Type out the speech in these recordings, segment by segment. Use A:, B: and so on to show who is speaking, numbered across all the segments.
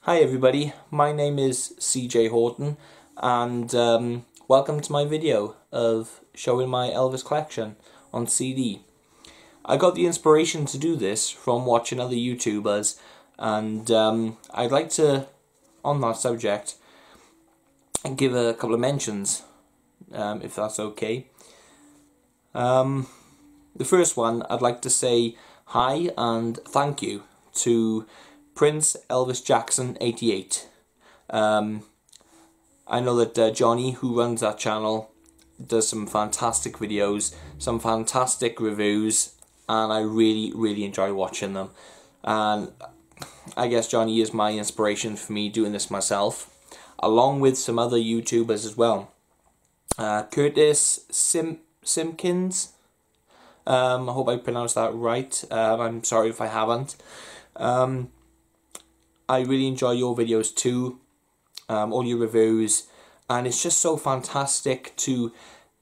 A: Hi everybody, my name is CJ Horton and welcome to my video of showing my Elvis collection on CD. I got the inspiration to do this from watching other YouTubers, and I'd like to, on that subject, give a couple of mentions, if that's okay. The first one, I'd like to say hi and thank you to Prince Elvis Jackson 88. I know that Johnny, who runs that channel, does some fantastic videos, some fantastic reviews, and I really enjoy watching them. And I guess Johnny is my inspiration for me doing this myself, along with some other YouTubers as well. Curtis Simpkins, I hope I pronounced that right. I'm sorry if I haven't. I really enjoy your videos too, all your reviews, and it's just so fantastic to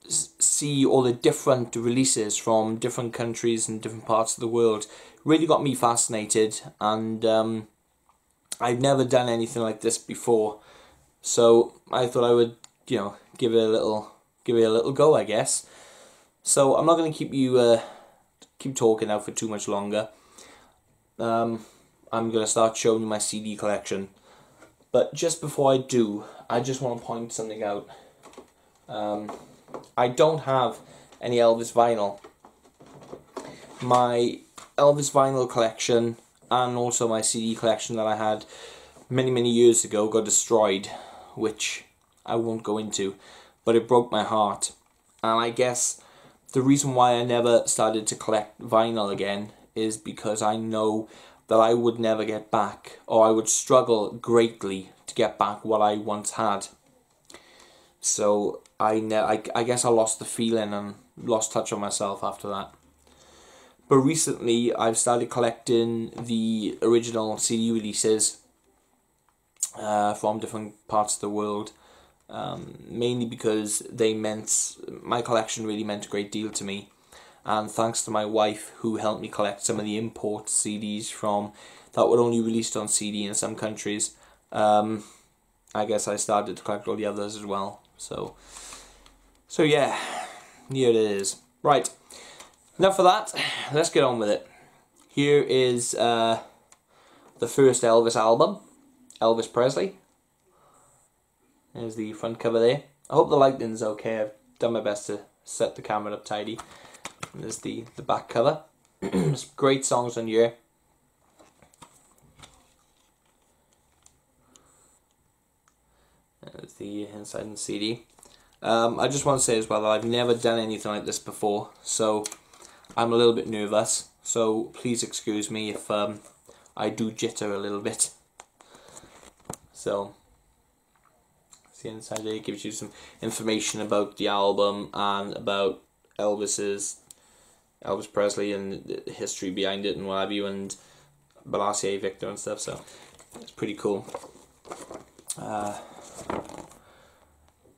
A: see all the different releases from different countries and different parts of the world. Really got me fascinated, and I've never done anything like this before, so I thought I would, give it a little go, I guess. So I'm not going to keep talking now for too much longer. I'm going to start showing you my CD collection. But just before I do, I just want to point something out. I don't have any Elvis vinyl. My Elvis vinyl collection and also my CD collection that I had many years ago got destroyed, which I won't go into, but it broke my heart. And I guess the reason why I never started to collect vinyl again is because I know that I would never get back, or I would struggle greatly to get back what I once had. So I guess I lost the feeling and lost touch on myself after that. But recently I've started collecting the original CD releases from different parts of the world, mainly because my collection really meant a great deal to me. And thanks to my wife, who helped me collect some of the import CDs that were only released on CD in some countries, I guess I started to collect all the others as well. So yeah, here it is. Right, enough of that. Let's get on with it. Here is the first Elvis album, Elvis Presley. There's the front cover there. I hope the lighting's okay. I've done my best to set the camera up tidy. And there's the back cover. There's great songs on here. There's the inside of the CD. I just want to say as well that I've never done anything like this before, so I'm a little bit nervous. So please excuse me if I do jitter a little bit. So the inside there gives you some information about the album and about Elvis Presley and the history behind it and what have you, and Balassier Victor and stuff, so it's pretty cool.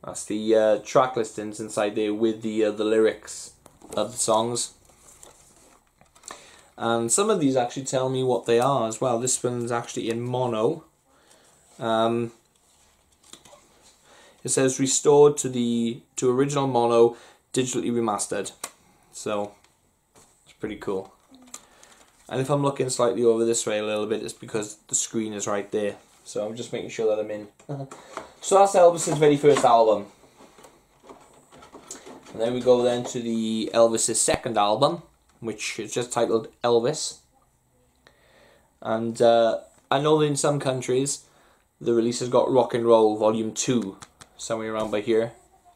A: That's the track listings inside there with the lyrics of the songs. And some of these actually tell me what they are as well. This one's actually in mono. It says restored to original mono, digitally remastered. So it's pretty cool. And if I'm looking slightly over this way a little bit, it's because the screen is right there. So I'm just making sure that I'm in. So that's Elvis's very first album. And then we go then to the Elvis's second album, which is just titled Elvis. And I know that in some countries the release has got Rock and Roll Volume 2 somewhere around by here.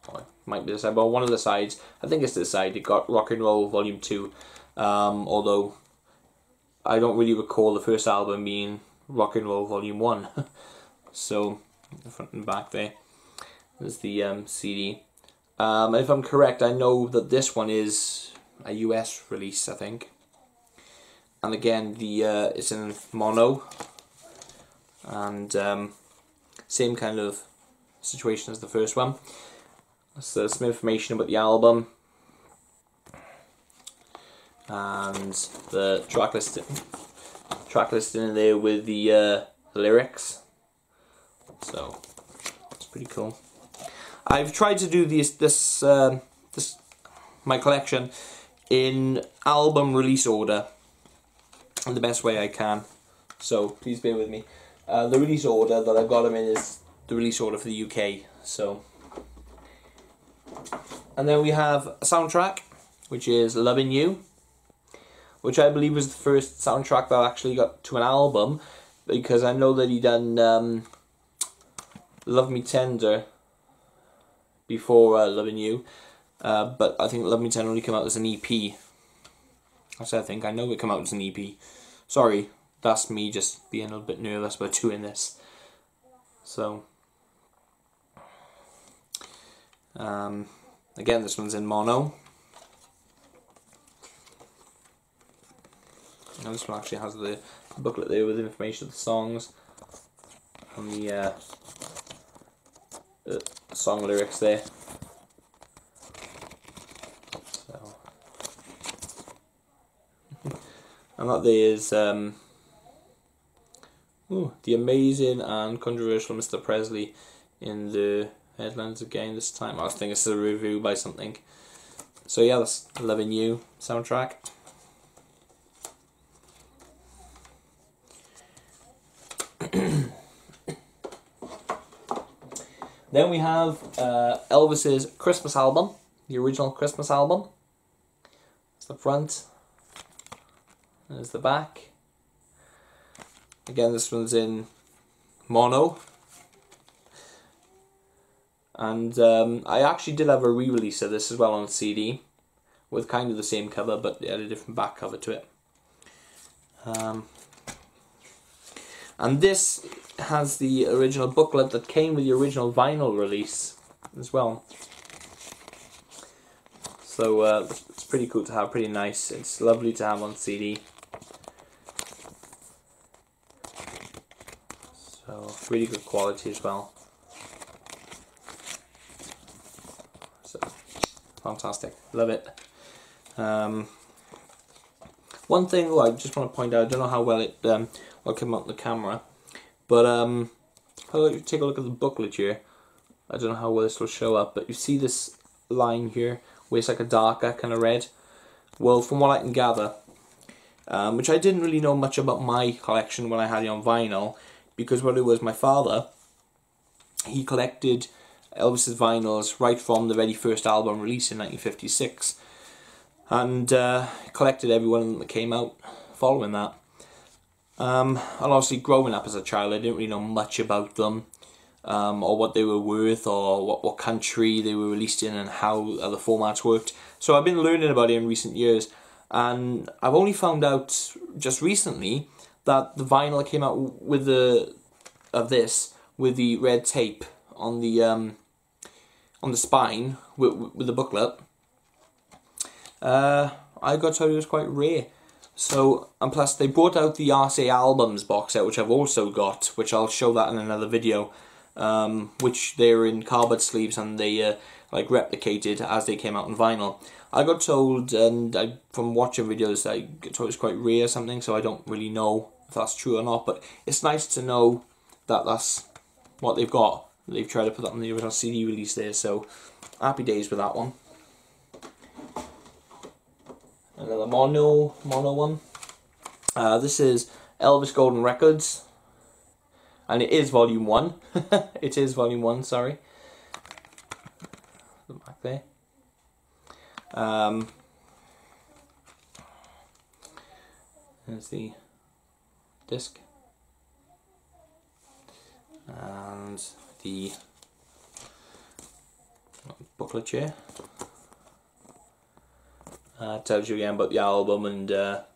A: Or it might be this side, but on one of the sides, I think it's this side, it got Rock and Roll Volume 2. Although I don't really recall the first album being Rock and Roll Volume 1. So the front and back there's the CD. If I'm correct, I know that this one is a US release, I think. And again, it's in mono, and same kind of situation as the first one. So some information about the album and the track listing in there with the lyrics. So it's pretty cool. I've tried to do this my collection in album release order in the best way I can. So please bear with me. The release order that I've got them in is the release order for the UK. So, and then we have a soundtrack, which is Lovin' You, which I believe was the first soundtrack that I actually got to an album, because I know that he done Love Me Tender before Lovin' You, but I think Love Me Tender only came out as an EP. I think I know it came out as an EP. Sorry, that's me just being a little bit nervous about doing this. So, again, this one's in mono. And this one actually has the booklet there with information of the songs and the song lyrics there. So, and that there is the amazing and controversial Mr. Presley in the headlines again this time. I think it's a review by something. So yeah, that's Lovin' You soundtrack. Then we have Elvis's Christmas album, the original Christmas album. That's the front. There's the back. Again, this one's in mono. And I actually did have a re-release of this as well on CD, with kind of the same cover, but it had a different back cover to it. And this has the original booklet that came with the original vinyl release as well. So it's pretty cool to have, pretty nice. It's lovely to have on CD. So really good quality as well. So fantastic, love it. One thing I just want to point out, I don't know how well it will come out on the camera, but take a look at the booklet here. I don't know how well this will show up, but you see this line here where it's like a darker kind of red. Well, from what I can gather, which I didn't really know much about my collection when I had it on vinyl, because what it was, my father, he collected Elvis's vinyls right from the very first album release in 1956, and collected every one of them that came out following that. And obviously growing up as a child, I didn't really know much about them, or what they were worth, or what country they were released in, and how the formats worked. So I've been learning about it in recent years, and I've only found out just recently that the vinyl came out with with the red tape on the spine with the booklet. I got told it was quite rare. So, and plus they brought out the RCA Albums box set, which I've also got, which I'll show that in another video, which they're in cardboard sleeves and they like replicated as they came out on vinyl. I got told, and from watching videos, I got told it's quite rare or something, so I don't really know if that's true or not, but it's nice to know that that's what they've got. They've tried to put that on the original CD release there, so happy days with that one. Another mono one. This is Elvis Golden Records, and it is volume 1. It is volume 1, sorry. The back there. There's the disc. And the booklet here. Tells you again about the album and about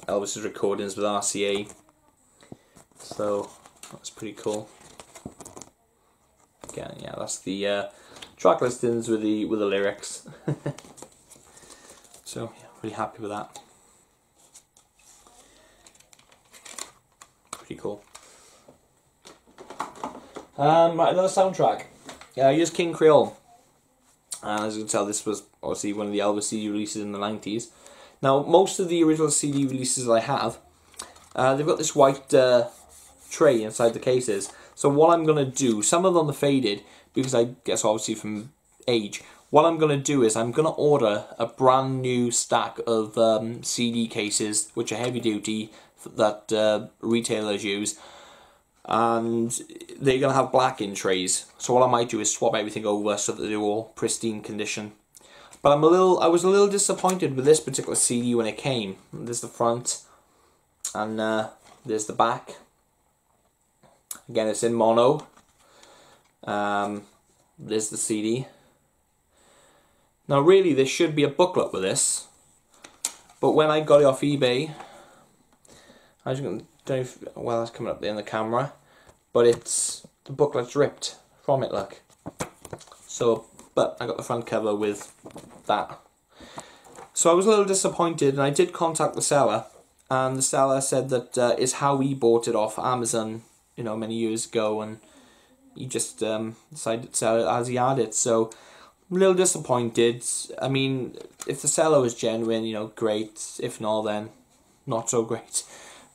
A: Elvis's recordings with RCA. So that's pretty cool. Again, yeah, that's the track listings with the lyrics. So yeah, really happy with that. Pretty cool. Right, another soundtrack. Here's King Creole. And as you can tell, this was obviously one of the Elvis CD releases in the 90s. Now, most of the original CD releases I have, they've got this white tray inside the cases. So what I'm going to do, some of them are faded because I guess obviously from age. What I'm going to do is I'm going to order a brand new stack of CD cases, which are heavy duty, that retailers use, and they're going to have black in trays. So what I might do is swap everything over so that they're all pristine condition. But I was a little disappointed with this particular CD when it came. There's the front, and there's the back. Again, it's in mono. There's the CD. Now really there should be a booklet with this, but when I got it off eBay, I don't know if, well, that's coming up there in the camera, but the booklet's ripped from it, look. So, but I got the front cover with that. So I was a little disappointed, and I did contact the seller, and the seller said that it's how he bought it off Amazon, you know, many years ago, and he just decided to sell it as he had it. So I'm a little disappointed. I mean, if the seller was genuine, you know, great. If not, then not so great.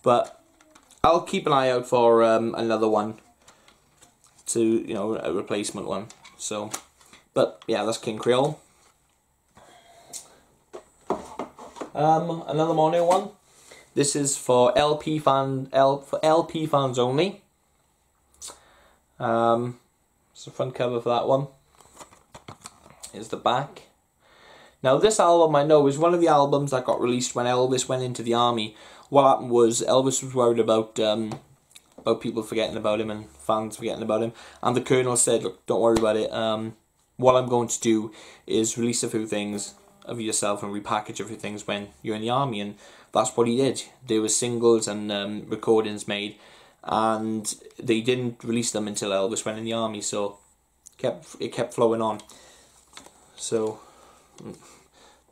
A: But I'll keep an eye out for another one, to, you know, a replacement one. So, but yeah, that's King Creole. Another mono one. This is for LP fans only. It's the front cover for that one. Here's the back. Now this album, I know, is one of the albums that got released when Elvis went into the army. What happened was Elvis was worried about people forgetting about him and fans forgetting about him, and the Colonel said, look, don't worry about it. What I'm going to do is release a few things of yourself and repackage a few things when you're in the army, and that's what he did. There were singles and recordings made, and they didn't release them until Elvis went in the army, so it kept flowing on. So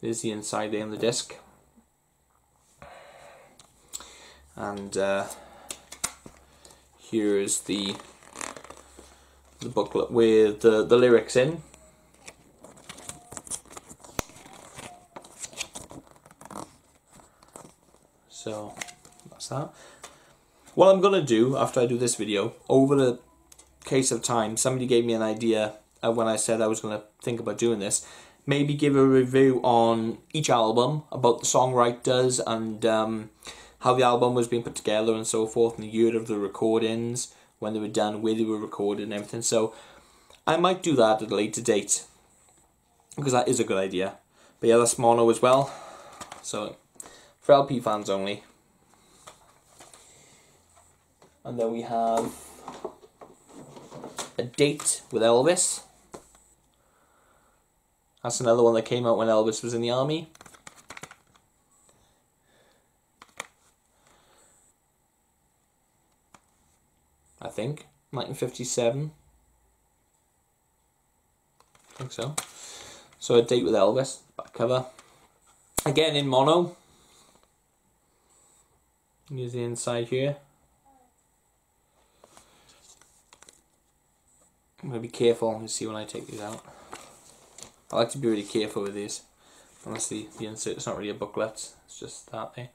A: there's the inside there on the disc, and here's the booklet with the lyrics in. So that's that. What I'm gonna do after I do this video, over the case of time, somebody gave me an idea when I said I was gonna think about doing this. Maybe give a review on each album, about the songwriters and how the album was being put together and so forth, and the year of the recordings, when they were done, where they were recorded and everything. So I might do that at a later date, because that is a good idea. But yeah, that's mono as well. So for LP fans only. And then we have A Date with Elvis. That's another one that came out when Elvis was in the army. I think 1957. I think so. So A Date with Elvis, back cover. Again in mono. Here's the inside here. I'm going to be careful and see when I take these out. I like to be really careful with these. Unless the insert, it's not really a booklet, it's just that there.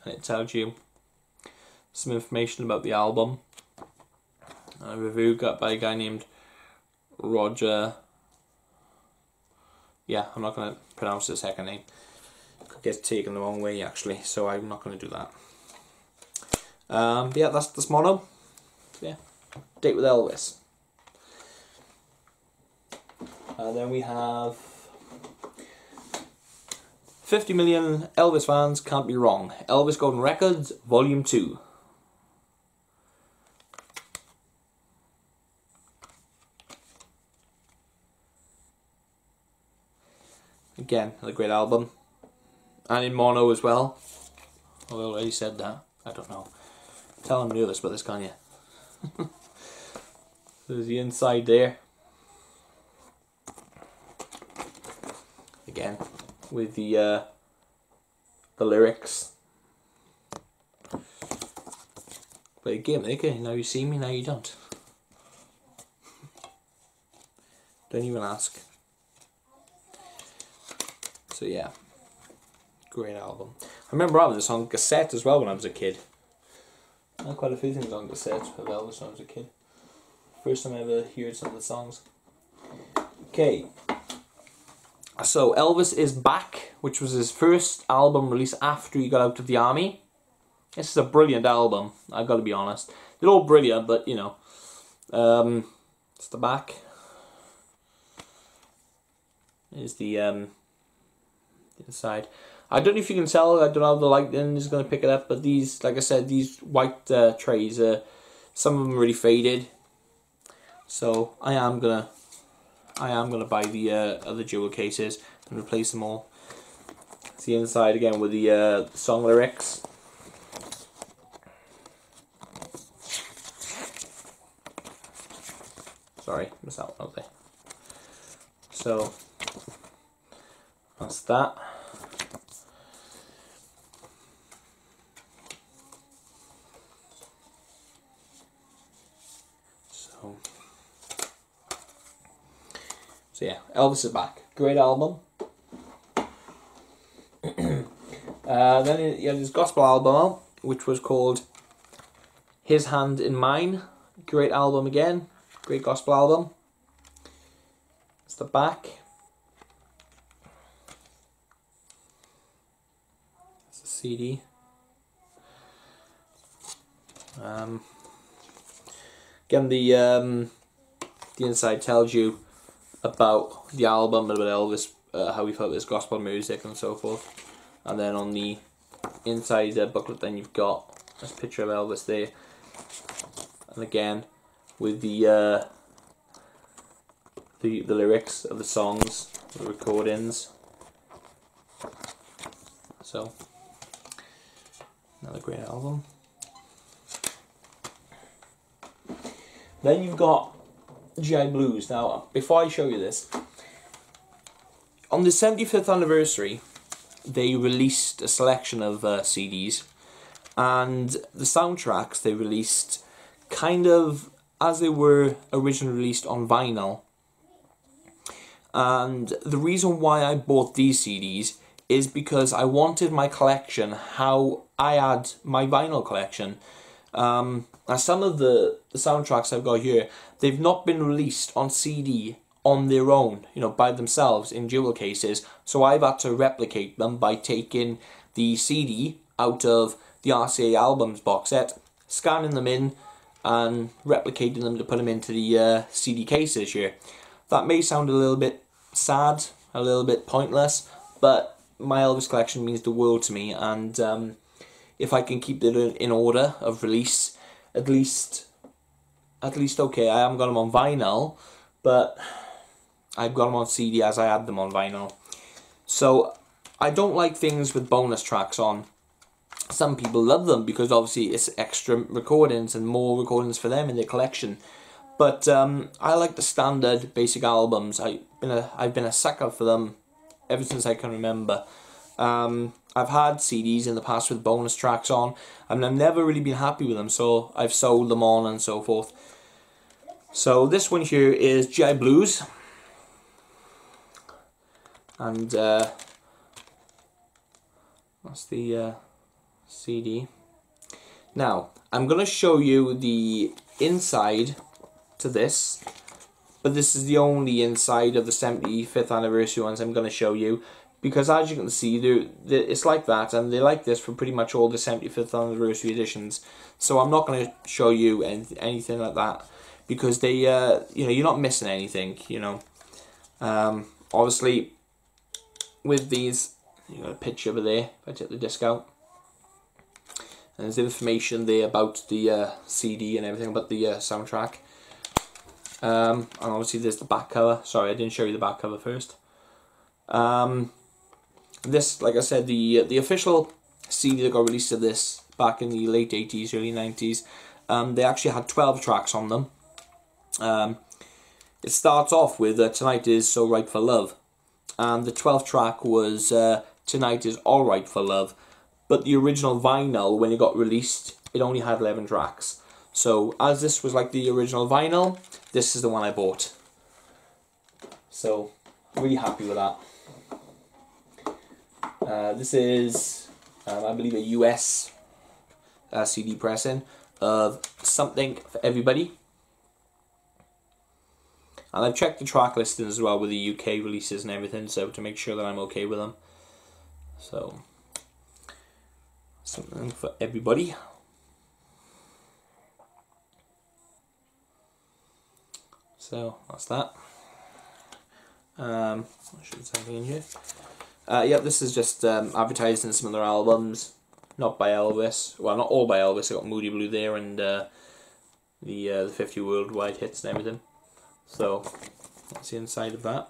A: And it tells you some information about the album. A review got by a guy named Roger. Yeah, I'm not going to pronounce his second name. Could get taken the wrong way actually, so I'm not going to do that. Yeah, that's the mono. Yeah, Date with Elvis. Then we have 50 Million Elvis Fans Can't Be Wrong. Elvis Golden Records, Volume 2. Again, another great album. And in mono as well. I already said that. I don't know. Tell them nervous about this, can't you? There's the inside there. Again, with the lyrics. Play a game, okay? Now you see me, now you don't. Don't even ask. So yeah, great album. I remember having this on cassette as well when I was a kid. I had quite a few things on cassette of Elvis when I was a kid. First time I ever heard some of the songs. Okay. So Elvis Is Back, which was his first album released after he got out of the army. This is a brilliant album, I've got to be honest. They're all brilliant, but you know. It's the back. Here's the inside. I don't know if you can tell, I don't know how the lighting is going to pick it up, but these, like I said, these white trays, some of them are really faded. So I am gonna buy the other jewel cases and replace them all. It's the inside again with the song lyrics. Sorry, missed that one out there. So that's that. So yeah, Elvis Is Back. Great album. Then he had his gospel album out, which was called His Hand in Mine. Great album again. Great gospel album. It's the back. It's a CD. Again, the inside tells you about the album, about Elvis, how he felt with his gospel music and so forth. And then on the inside booklet, then you've got this picture of Elvis there, and again with the lyrics of the songs, the recordings. So another great album. Then you've got GI Blues. Now, before I show you this, on the 75th anniversary, they released a selection of CDs, and the soundtracks they released kind of as they were originally released on vinyl. And the reason why I bought these CDs is because I wanted my collection how I had my vinyl collection. Now some of the soundtracks I've got here, they've not been released on CD on their own, you know, by themselves in jewel cases, so I've had to replicate them by taking the CD out of the RCA albums box set, scanning them in and replicating them to put them into the CD cases here. That may sound a little bit sad, a little bit pointless, but my Elvis collection means the world to me, and if I can keep it in order of release, at least okay, I haven't got them on vinyl, but I've got them on CD as I had them on vinyl. So I don't like things with bonus tracks on. Some people love them because obviously it's extra recordings and more recordings for them in their collection. But I like the standard basic albums. I've been a sucker for them ever since I can remember. I've had CDs in the past with bonus tracks on, and I've never really been happy with them, so I've sold them on and so forth. So this one here is GI Blues, and that's the CD. Now I'm going to show you the inside to this, but this is the only inside of the 75th anniversary ones I'm going to show you, because as you can see, it's like that, and they like this for pretty much all the 75th anniversary editions. So I'm not going to show you anything like that, because they, you know, you're not missing anything. You know, obviously with these, you got a picture over there. If I take the disc out, and there's information there about the CD and everything about the soundtrack. And obviously there's the back cover. Sorry, I didn't show you the back cover first. This, like I said, the official CD that got released of this back in the late 80s, early 90s, they actually had 12 tracks on them. It starts off with Tonight Is So Right for Love, and the 12th track was Tonight Is Alright for Love, but the original vinyl, when it got released, it only had 11 tracks. So as this was like the original vinyl, this is the one I bought. So really happy with that. This is, I believe, a US CD pressing. of Something for Everybody. And I've checked the track listing as well with the UK releases and everything, so to make sure that I'm okay with them. So, Something for Everybody. So, that's that. I should say something in here. Yep, this is just advertising some of their albums. Not by Elvis. Well, not all by Elvis. I got Moody Blue there and the 50 worldwide hits and everything. So, that's the inside of that.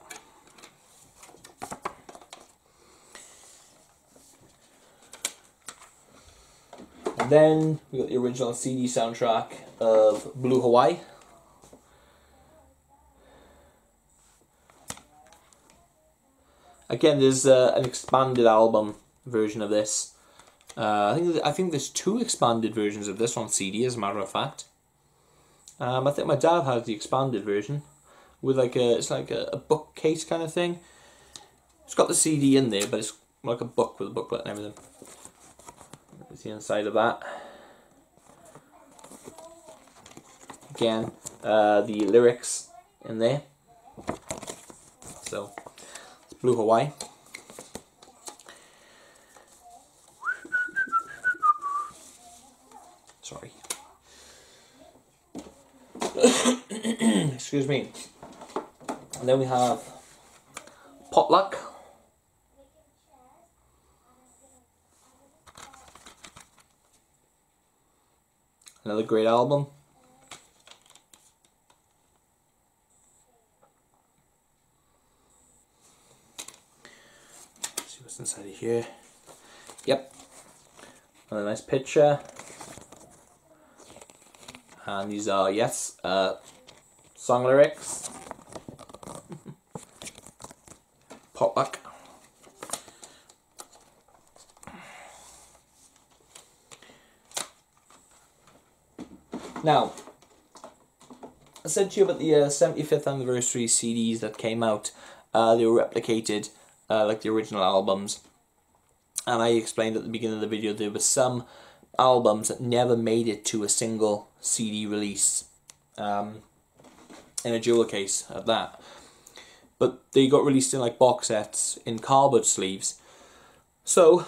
A: And then we got the original CD soundtrack of Blue Hawaii. Again, there's an expanded album version of this. I think there's 2 expanded versions of this on CD, as a matter of fact. I think my dad has the expanded version with it's like a bookcase kind of thing. It's got the CD in there, but it's like a book with a booklet and everything. There's the inside of that. Again, the lyrics in there. So, it's Blue Hawaii. Sorry. Excuse me. And then we have Potluck. Another great album. Let's see what's inside of here. Yep. Another nice picture. And these are, yes, song lyrics. Potluck. Now, I said to you about the 75th anniversary CDs that came out. They were replicated like the original albums. And I explained at the beginning of the video there were some albums that never made it to a single CD release. In a jewel case at that. But they got released in like box sets in cardboard sleeves. So,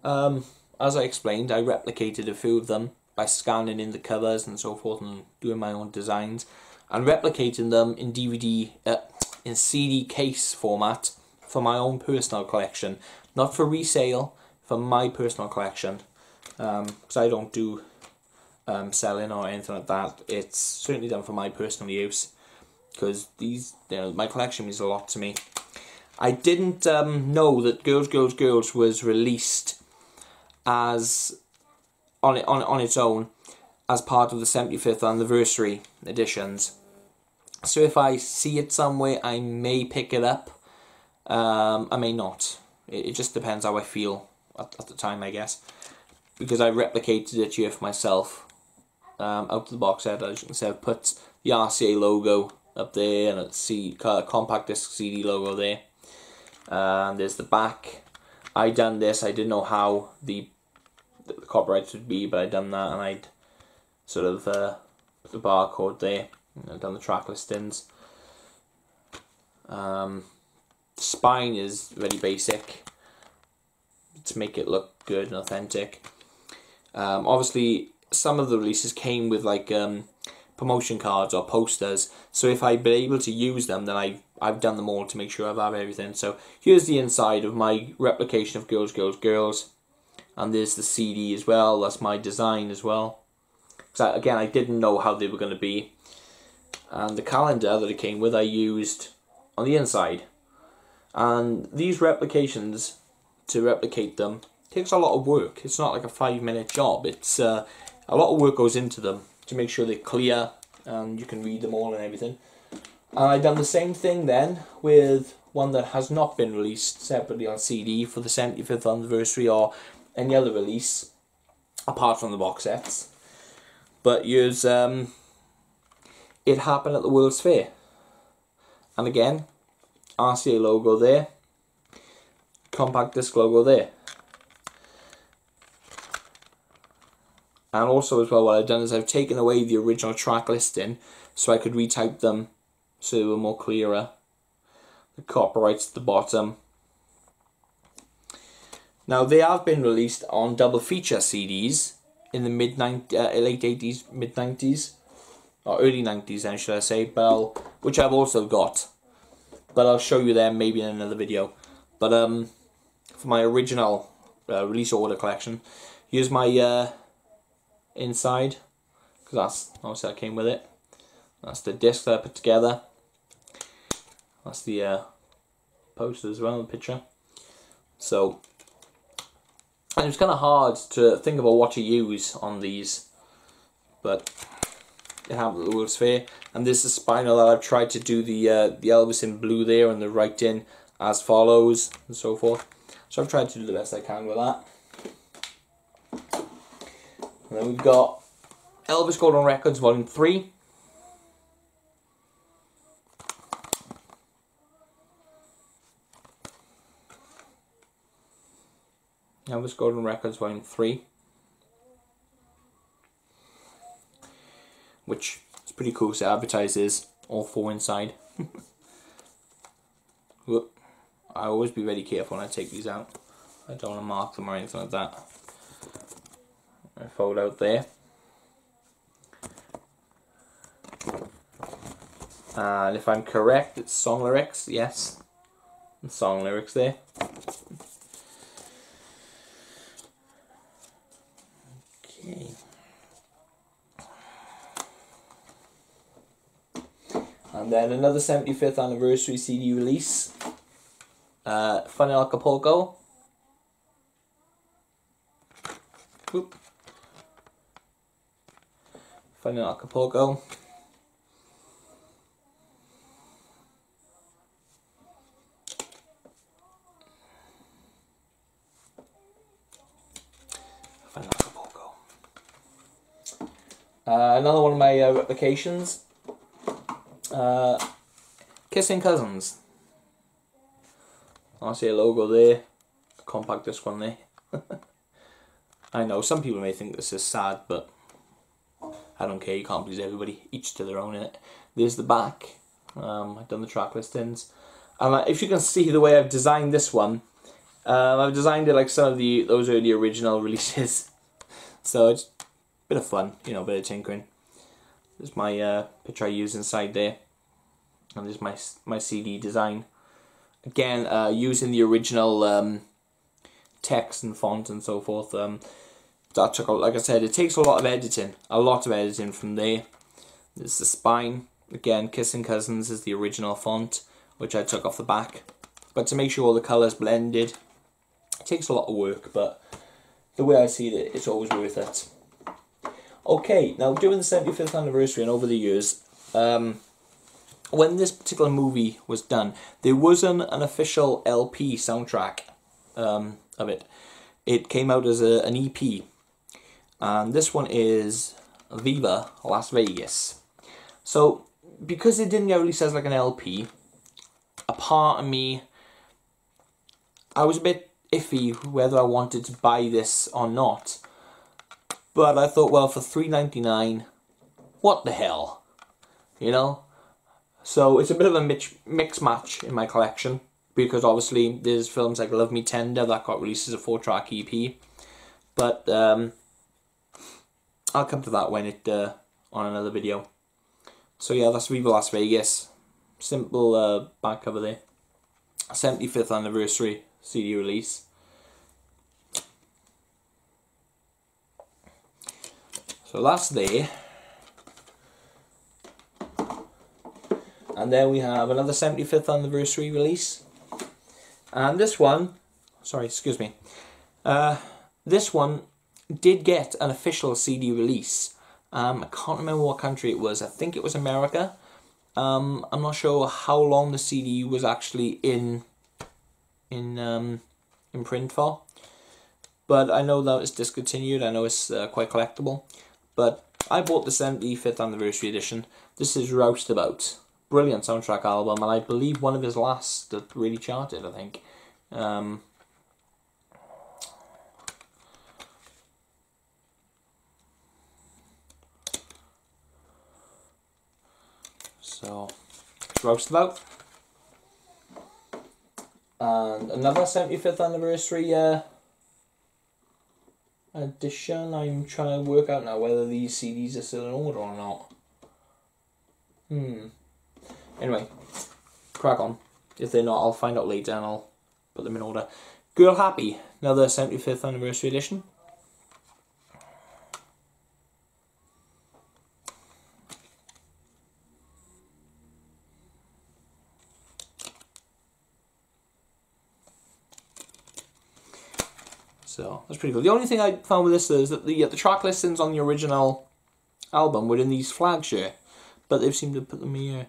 A: as I explained, I replicated a few of them by scanning in the covers and so forth and doing my own designs and replicating them in in CD case format for my own personal collection. Not for resale, for my personal collection. Because I don't do selling or anything like that. It's certainly done for my personal use. Because my collection means a lot to me. I didn't know that Girls, Girls, Girls was released as on its own as part of the 75th anniversary editions. So if I see it somewhere, I may pick it up. I may not. It just depends how I feel at the time, I guess. Because I replicated it here for myself. Out of the box set, as you can see, I've put the RCA logo up there and a compact disc CD logo there. And there's the back. I done this. I didn't know how the copyrights would be, but I done that, and I'd sort of put the barcode there. I've done the track listings. The spine is very basic to make it look good and authentic. Obviously, some of the releases came with like promotion cards or posters, so if I've been able to use them, then I've done them all to make sure I've had everything. So here's the inside of my replication of Girls, Girls, Girls, and there's the CD as well. That's my design as well. Because again, I didn't know how they were going to be, and the calendar that it came with I used on the inside. And these replications, to replicate them, takes a lot of work. It's not like a 5-minute job. It's a lot of work goes into them to make sure they're clear and you can read them all and everything. And I done the same thing then with one that has not been released separately on CD for the 75th anniversary or any other release apart from the box sets. But here's it happened at the World's Fair. And again, RCA logo there, compact disc logo there. And also as well, what I've done is I've taken away the original track listing so I could retype them so they were more clearer. The copyrights at the bottom. Now they have been released on double feature CDs in the late 80s, mid 90s, or early 90s then should I say, which I've also got. But I'll show you them maybe in another video. But for my original release order collection, here's my inside, because that's obviously that came with it. That's the disc that I put together. That's the poster as well, the picture. So, and it's kind of hard to think about what to use on these, but it works fair. And this is spinal that I've tried to do the Elvis in blue there and the writing as follows and so forth. So I've tried to do the best I can with that. And then we've got Elvis Golden Records Volume 3. Elvis Golden Records Volume 3. Which is pretty cool, so it advertises all 4 inside. Whoop. I always be very careful when I take these out. I don't want to mark them or anything like that. I fold out there. And if I'm correct, it's song lyrics, yes. And song lyrics there. Okay. And then another 75th anniversary CD release. Fun in Acapulco. Whoop. Fun in Acapulco. Fun in Acapulco. Another one of my replications. Kissing Cousins. I see a logo there, a compact disc one there. I know some people may think this is sad, but I don't care. You can't please everybody. Each to their own. Innit? There's the back. I've done the track listings, and if you can see the way I've designed this one, I've designed it like some of those early original releases. So it's a bit of fun, you know, a bit of tinkering. There's my picture I used inside there, and there's my CD design. Again, using the original text and font and so forth. That took, like I said, it takes a lot of editing from there. There's the spine. Again, Kissing Cousins is the original font, which I took off the back. But to make sure all the colours blended, it takes a lot of work, but the way I see it, it's always worth it. Okay, now during the 75th anniversary and over the years, when this particular movie was done, there wasn't an official LP soundtrack of it. It came out as an EP. And this one is Viva Las Vegas. So, because it didn't get released as like an LP, a part of me, I was a bit iffy whether I wanted to buy this or not. But I thought, well, for $3.99, what the hell? You know? So it's a bit of a mix match in my collection, because obviously there's films like Love Me Tender that got released as a 4-track EP. But I'll come to that when on another video. So yeah, that's Viva Las Vegas. Simple back cover there. 75th anniversary CD release. So that's there. And then we have another 75th anniversary release. And this one, sorry, excuse me. This one did get an official CD release. I can't remember what country it was. I think it was America. I'm not sure how long the CD was actually in print for. But I know that it's discontinued. I know it's quite collectible. But I bought the 75th anniversary edition. This is Roustabout. Brilliant soundtrack album, and I believe one of his last that really charted, I think. And So let's roast them out. And another 75th anniversary edition. I'm trying to work out now whether these CDs are still in order or not. Anyway, crack on. If they're not, I'll find out later and I'll put them in order. Girl Happy, another 75th anniversary edition. So that's pretty cool. The only thing I found with this is that the track listings on the original album were in these flags here, but they've seemed to put them here.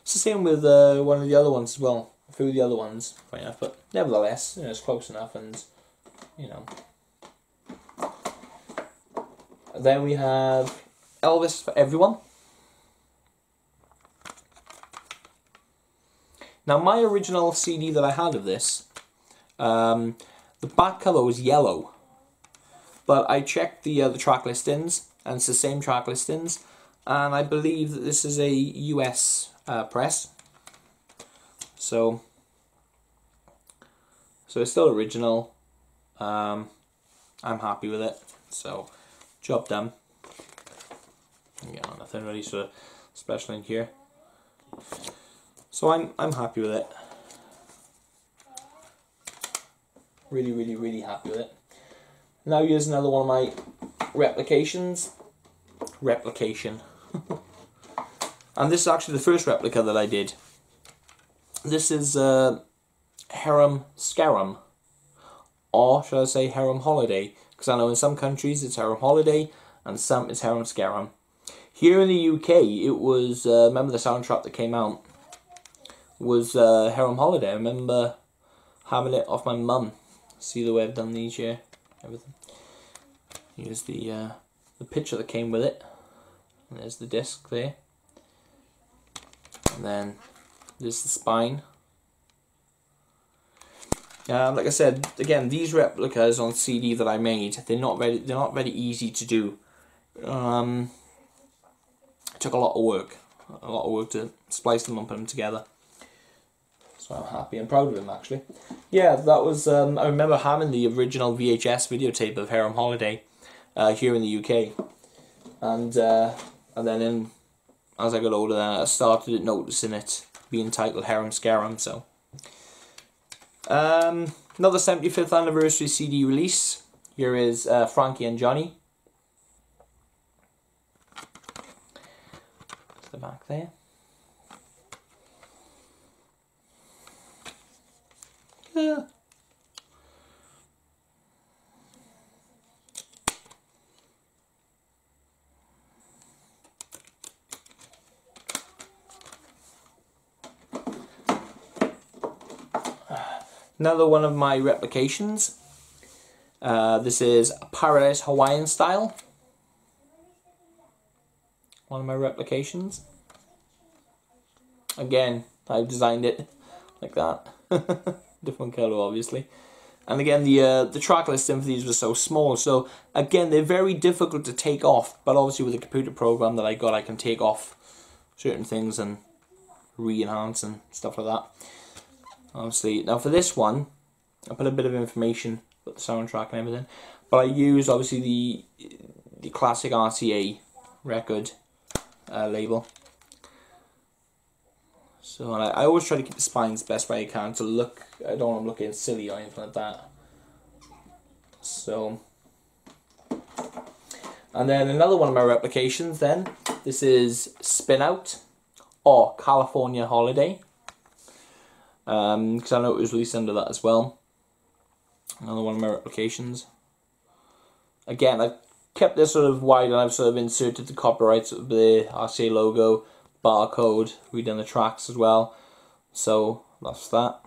A: It's the same with one of the other ones as well. A few of the other ones, funny enough, but nevertheless, you know, it's close enough, and you know. Then we have Elvis for Everyone. Now, my original CD that I had of this, the back cover was yellow, but I checked the track listings, and it's the same track listings, and I believe that this is a US press, so it's still original. I'm happy with it, so job done. Yeah, nothing really sort of special in here, so I'm happy with it. Really happy with it. Now here's another one of my replications. Replication. And this is actually the first replica that I did. This is Harem Scarum, or should I say Harem Holiday, because I know in some countries it's Harem Holiday and some it's Harem Scarum. Here in the UK it was, remember the soundtrack that came out was Harem Holiday. I remember having it off my mum. See the way I've done these here, everything. Here's the picture that came with it, and there's the disc there, and then there's the spine. Like I said, again, these replicas on CD that I made, they're not very easy to do. It took a lot of work to splice them and put them together. So I'm happy and proud of him, actually. Yeah, that was, I remember having the original VHS videotape of Harem Holiday here in the UK. And then as I got older, I started noticing it being titled Harem Scarum, so. Another 75th anniversary CD release. Here is Frankie and Johnny. That's the back there. Yeah. Another one of my replications. This is Paradise Hawaiian style. One of my replications. Again, I've designed it like that. Different colour, obviously. And again, the track listing for these was so small, so again, they're very difficult to take off, but obviously with the computer program that I got, I can take off certain things and re-enhance and stuff like that. Obviously, now for this one, I put a bit of information about the soundtrack and everything, but I used obviously the classic RCA record label. So and I always try to keep the spines the best way I can to look, I don't want them looking silly or anything like that. So, and then another one of my replications then, this is Spin Out, or California Holiday. Because I know it was released under that as well. Another one of my replications. Again, I've kept this sort of wide and I've sort of inserted the copyrights of the RCA logo, barcode, redone the tracks as well. So that's that.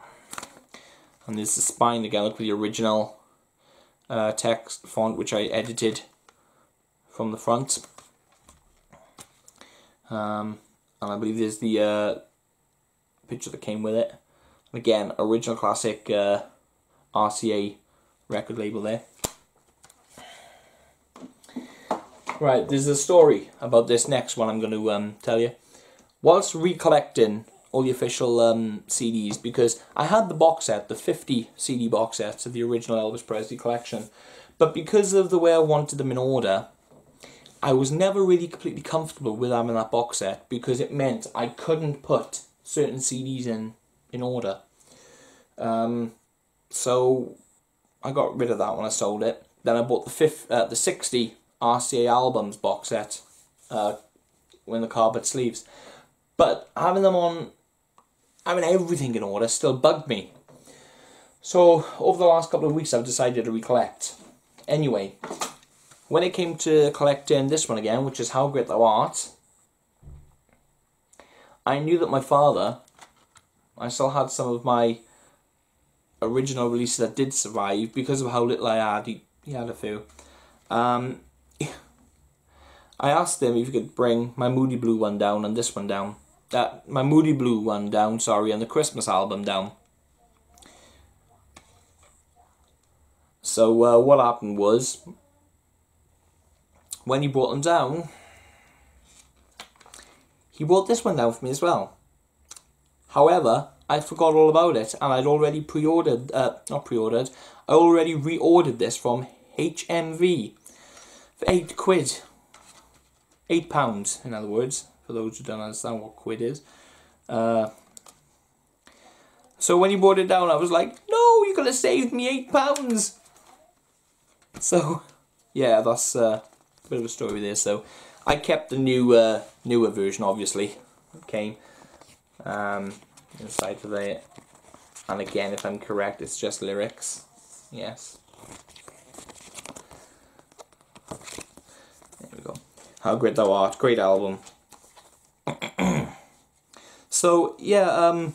A: And there's the spine again, look with the original text font which I edited from the front. And I believe there's the picture that came with it. Again, original classic RCA record label there. Right, there's a story about this next one I'm going to tell you. whilst recollecting all the official CDs, because I had the box set, the 50 CD box sets of the original Elvis Presley collection, but because of the way I wanted them in order, I was never really completely comfortable with having that box set, because it meant I couldn't put certain CDs in order. So I got rid of that when I sold it. Then I bought the 60 RCA albums box set when the cardboard sleeves. But having everything in order still bugged me. So over the last couple of weeks I've decided to recollect. Anyway, when it came to collecting this one again, which is How Great Thou Art, I knew that my father, I still had some of my original releases that did survive because of how little I had. He had a few. I asked him if he could bring my Moody Blue one down and this one down. My Moody Blue one down, sorry, and the Christmas album down. So what happened was, when he brought them down, he brought this one down for me as well. However, I forgot all about it, and I'd already I already reordered this from HMV for £8. £8, in other words, for those who don't understand what quid is. So when he brought it down, I was like, no, you could have saved me £8. So, yeah, that's a bit of a story there. So, I kept the newer version, obviously. It came inside of it. And again, if I'm correct, it's just lyrics. Yes. There we go. How Great Thou Art. Great album. So, yeah,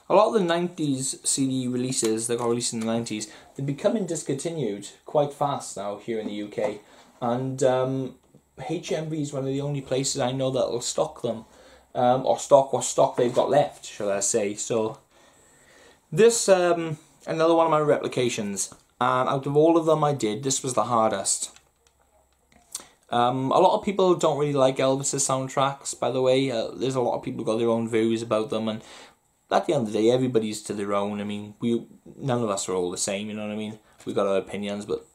A: a lot of the 90s CD releases that got released in the 90s, they're becoming discontinued quite fast now here in the UK. And HMV is one of the only places I know that will stock them. Or stock what stock they've got left, shall I say. So, this, another one of my replications. And out of all of them I did, this was the hardest. A lot of people don't really like Elvis's soundtracks, by the way. There's a lot of people who got their own views about them, and at the end of the day, everybody's to their own. I mean, none of us are all the same, you know what I mean? We've got our opinions, but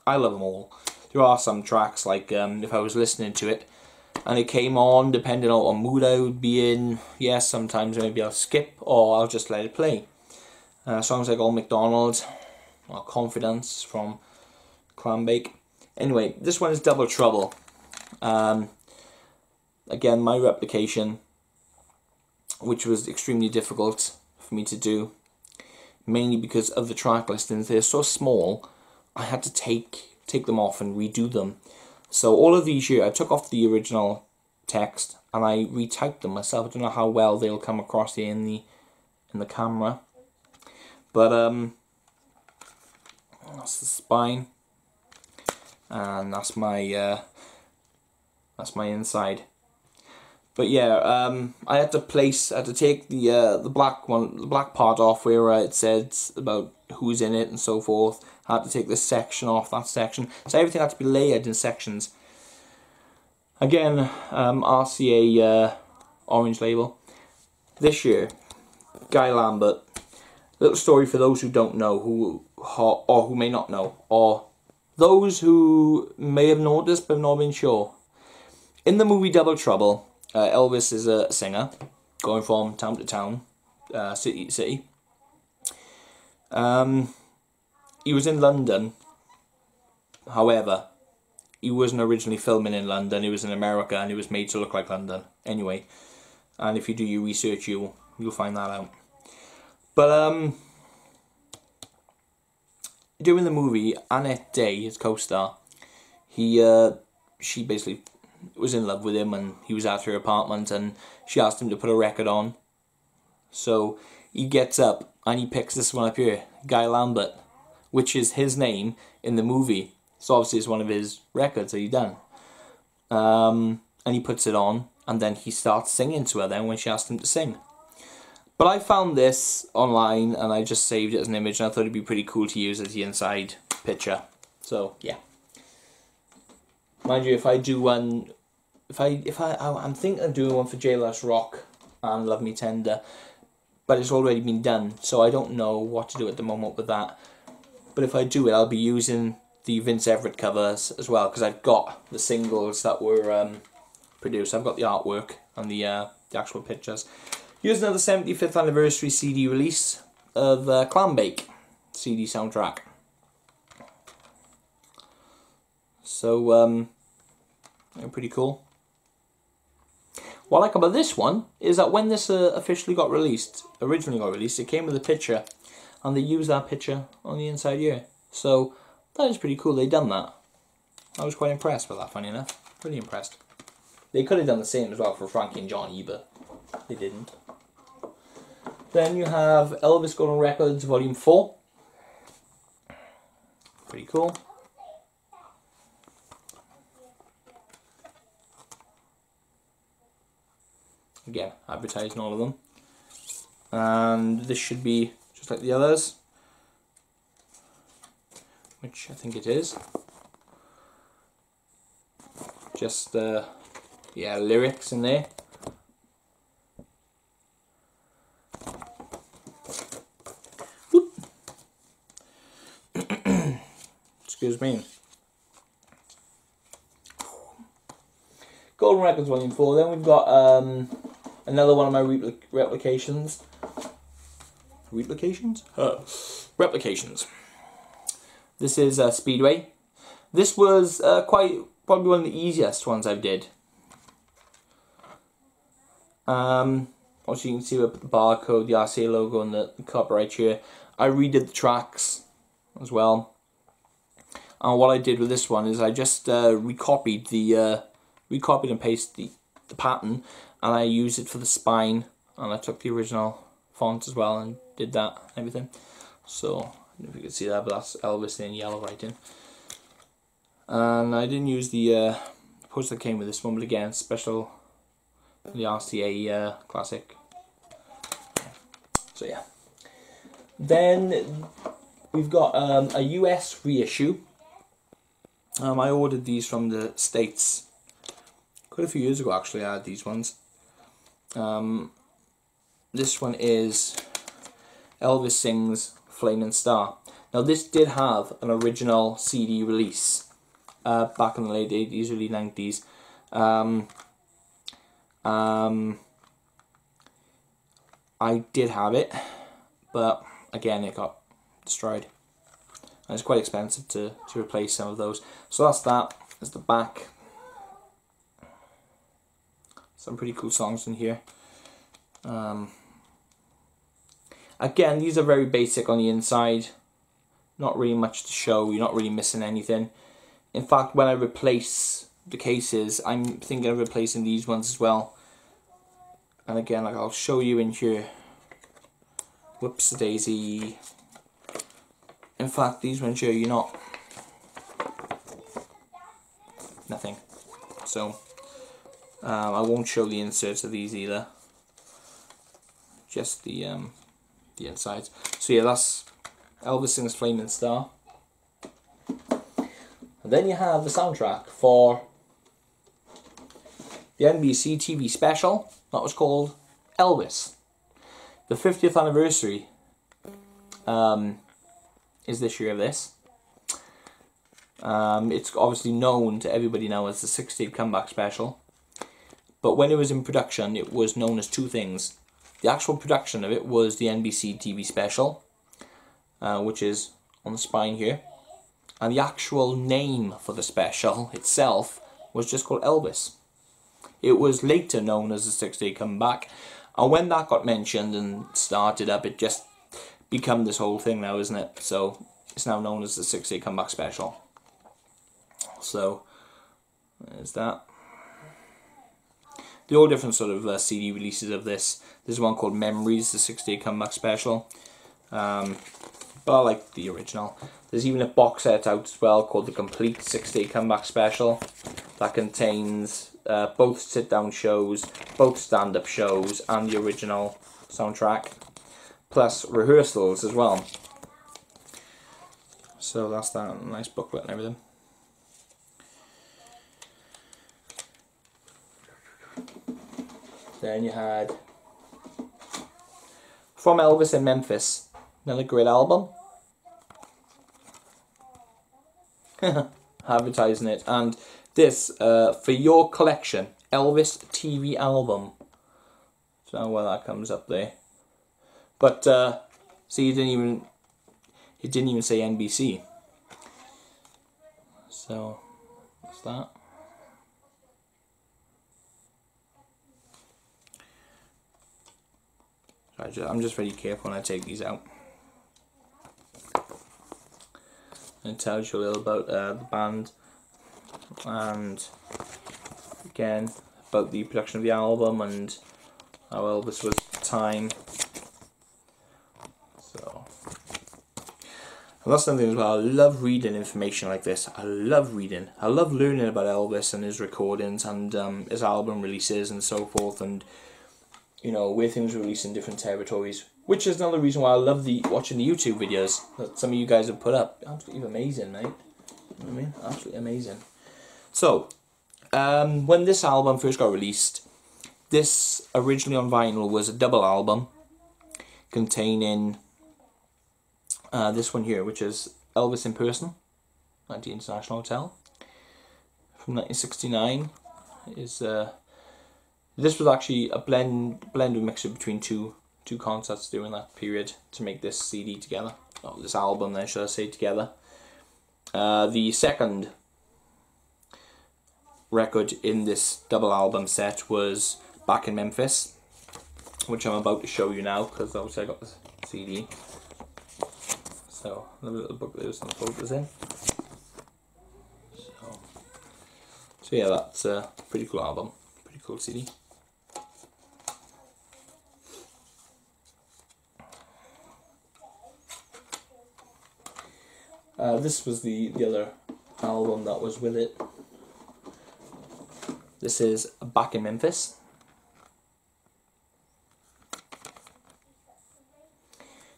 A: I love them all. There are some tracks, like if I was listening to it, and it came on, depending on what mood I would be in, yes, sometimes maybe I'll skip, or I'll just let it play. Songs like Old MacDonald, or Confidence from Clambake. Anyway, this one is Double Trouble. Again, my replication, which was extremely difficult for me to do, mainly because of the track listings. They're so small, I had to take them off and redo them. So all of these here, I took off the original text and I retyped them myself. I don't know how well they'll come across here in the camera, but that's the spine, and that's my inside. But yeah, I had to take the black part off where it said about who's in it and so forth. I had to take this section off, that section. So everything had to be layered in sections. Again, RCA orange label. This year, Guy Lambert. Little story for those who don't know, or who may not know, or those who may have noticed but have not been sure. In the movie Double Trouble, Elvis is a singer, going from town to town, city to city. He was in London, however, he wasn't originally filming in London, he was in America, and he was made to look like London. Anyway, and if you do your research, you'll find that out. But, during the movie, Annette Day, his co-star, she basically was in love with him, and he was at her apartment, and she asked him to put a record on. So he gets up and he picks this one up here, Guy Lambert, which is his name in the movie. So obviously it's one of his records that he done. And he puts it on, and then he starts singing to her then when she asked him to sing. But I found this online and I just saved it as an image, and I thought it'd be pretty cool to use as the inside picture. So yeah. Mind you, if I do one I'm thinking of doing one for Jailhouse Rock and Love Me Tender, but it's already been done, so I don't know what to do at the moment with that. But if I do it, I'll be using the Vince Everett covers as well, because I've got the singles that were produced. I've got the artwork and the actual pictures. Here's another 75th anniversary CD release of Clam Bake CD soundtrack. So, pretty cool. What I like about this one is that when this originally got released, it came with a picture, and they used that picture on the inside here. So that is pretty cool. They done that. I was quite impressed with that. Funny enough, really impressed. They could have done the same as well for Frankie and Johnny, but they didn't. Then you have Elvis Golden Records Volume 4. Pretty cool. Again, advertising all of them. And this should be just like the others, which I think it is. Just yeah, lyrics in there. Excuse me. Golden Records Volume 4. Then we've got another one of my replications. Replications? Replications. This is Speedway. This was probably one of the easiest ones I've did. Also you can see the barcode, the RCA logo, and the copyright here. I redid the tracks as well. And what I did with this one is I just recopied and pasted the pattern, and I used it for the spine, and I took the original font as well and did that and everything. So I don't know if you can see that, but that's Elvis in yellow writing. And I didn't use the poster that came with this one, but again, special, the RCA classic. So yeah. Then we've got a US reissue. I ordered these from the States quite a few years ago, actually. I had these ones. This one is Elvis Sings Flaming Star. Now this did have an original CD release back in the late 80s, early 90s. I did have it, but again it got destroyed. And it's quite expensive to replace some of those. So that's that. That's the back. Some pretty cool songs in here. Again, these are very basic on the inside. Not really much to show. You're not really missing anything. In fact, when I replace the cases, I'm thinking of replacing these ones as well. And again, like I'll show you in here. Whoops daisy. In fact, these ones here, you're not. Nothing. So I won't show the inserts of these either. Just the insides. So yeah, that's Elvis Sings Flaming Star. And then you have the soundtrack for the NBC TV special that was called Elvis. The 50th anniversary is this year of this. It's obviously known to everybody now as the 60th Comeback Special. But when it was in production, it was known as two things. The actual production of it was the NBC TV special, which is on the spine here. And the actual name for the special itself was just called Elvis. It was later known as the 60th Comeback. And when that got mentioned and started up, it just become this whole thing now, isn't it? So it's now known as the 60th Comeback Special. So there's that. There are all different sort of CD releases of this. There's one called Memories, the 60th Comeback Special. But I like the original. There's even a box set out as well called the Complete 60th Comeback Special. That contains both sit-down shows, both stand-up shows, and the original soundtrack. Plus rehearsals as well. So that's that, nice booklet and everything. Then you had From Elvis in Memphis, another great album. Advertising it. And this, For Your Collection, Elvis TV album. So I don't know why that comes up there. But, see, it didn't even say NBC. So, what's that? I'm just very careful when I take these out. And it tells you a little about the band, and again about the production of the album and how Elvis was at the time. So, and that's something as well. I love reading information like this. I love reading. I love learning about Elvis and his recordings and his album releases and so forth, and you know, where things were released in different territories, which is another reason why I love watching the YouTube videos that some of you guys have put up. Absolutely amazing, mate. You know what I mean? Absolutely amazing. So, when this album first got released, this originally on vinyl was a double album containing this one here, which is Elvis in Person at the International Hotel from 1969. This was actually a blend and mixture between two concerts during that period to make this CD together. Oh, this album then, should I say, together. The second record in this double album set was Back in Memphis, which I'm about to show you now because obviously I got this CD. So, another little book there's some photos in. So yeah, that's a pretty cool album, pretty cool CD. This was the other album that was with it. This is Back in Memphis.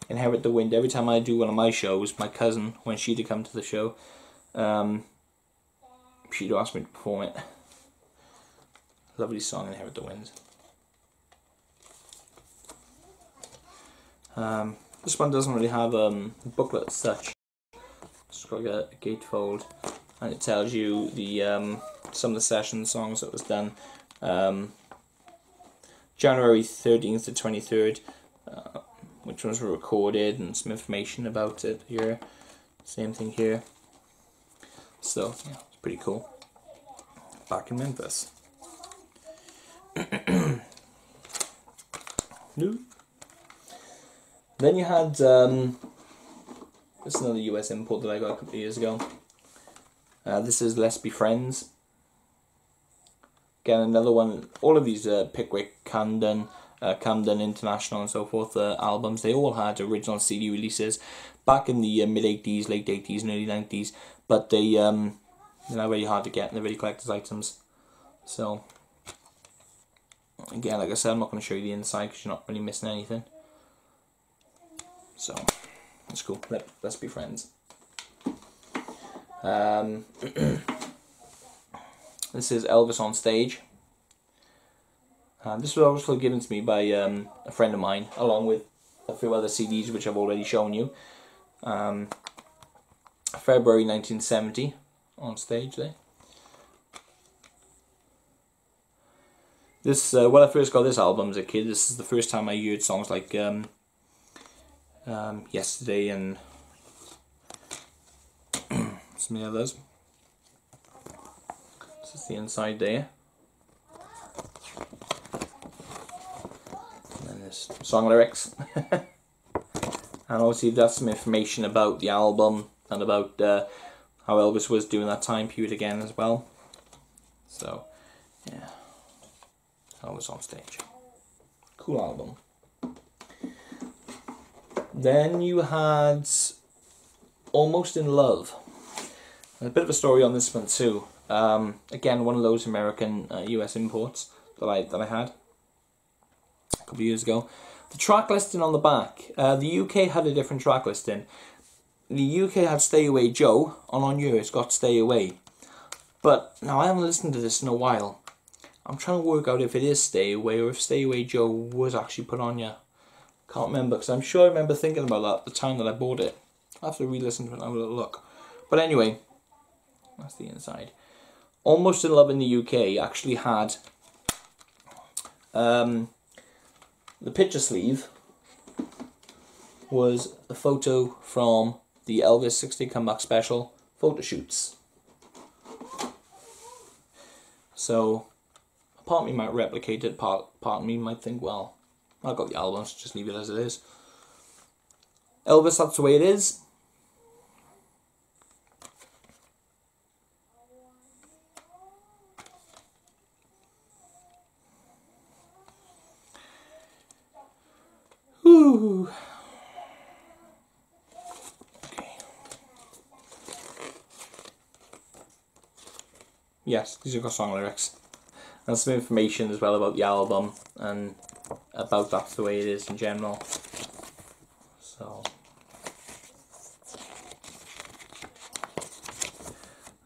A: Inherit the Wind. Every time I do one of my shows, my cousin, when she'd come to the show, she'd ask me to perform it. Lovely song, Inherit the Wind. This one doesn't really have a booklet as such. It's got a gatefold, and it tells you the some of the session songs that was done January 13th to 23rd, which ones were recorded, and some information about it here. Same thing here. So yeah, it's pretty cool. Back in Memphis. No. Then you had this is another US import that I got a couple of years ago. This is Let's Be Friends. Again, another one. All of these Pickwick, Camden International and so forth albums, they all had original CD releases back in the mid-80s, late 80s and early 90s, but they're not very hard to get and they're very collector's items. So again, like I said, I'm not going to show you the inside because you're not really missing anything. So that's cool. Let's be friends. This is Elvis on Stage. This was also given to me by a friend of mine, along with a few other CDs which I've already shown you. February 1970, on stage there. This when I first got this album as a kid, this is the first time I heard songs like Yesterday and some of the others. This is the inside there. And then there's song lyrics. And obviously that's some information about the album and about how Elvis was doing that time period again as well. So, yeah. Elvis on Stage. Cool album. Then you had Almost in Love. A bit of a story on this one too. Again, one of those American US imports that I had a couple of years ago. The track listing on the back. The UK had a different track listing. The UK had Stay Away Joe, and on here it's got Stay Away. But now I haven't listened to this in a while, I'm trying to work out if it is Stay Away or if Stay Away Joe was actually put on here. Can't remember, because I'm sure I remember thinking about that the time that I bought it. I'll have to re-listen to it and have a little look. But anyway, that's the inside. Almost in Love in the UK actually had the picture sleeve was a photo from the Elvis 60 Comeback Special photo shoots. So, part of me might replicate it, part of me might think, well, I've got the album, so just leave it as it is. Elvis, that's the way it is. Whew. Okay. Yes, these have got song lyrics. And some information as well about the album and about that's the way it is in general. So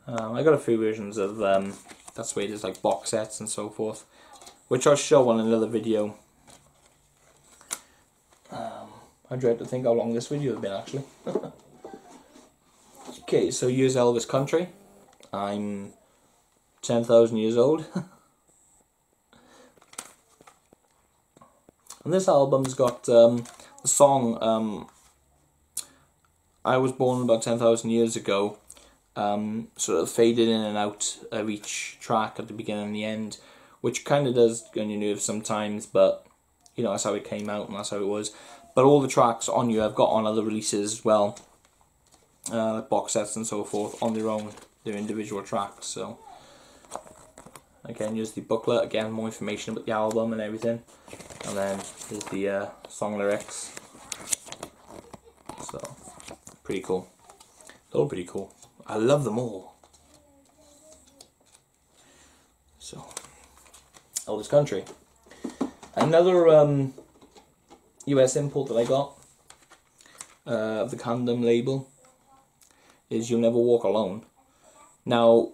A: I got a few versions of that's the way it is, like box sets and so forth, which I'll show on another video. I dread to think how long this video has been actually. Okay, so here's Elvis Country. I'm 10,000 years old. And this album's got the song I Was Born About 10,000 Years Ago, sort of faded in and out of each track at the beginning and the end, which kind of does get on your nerves sometimes, but you know, that's how it came out and that's how it was. But all the tracks on you I've got on other releases as well, box sets and so forth, on their own, their individual tracks. So again, here's the booklet, again more information about the album and everything, and then here's the song lyrics. So pretty cool, they're all pretty cool. I love them all. So Elvis Country. Another US import that I got of the Condom label is You'll Never Walk Alone. Now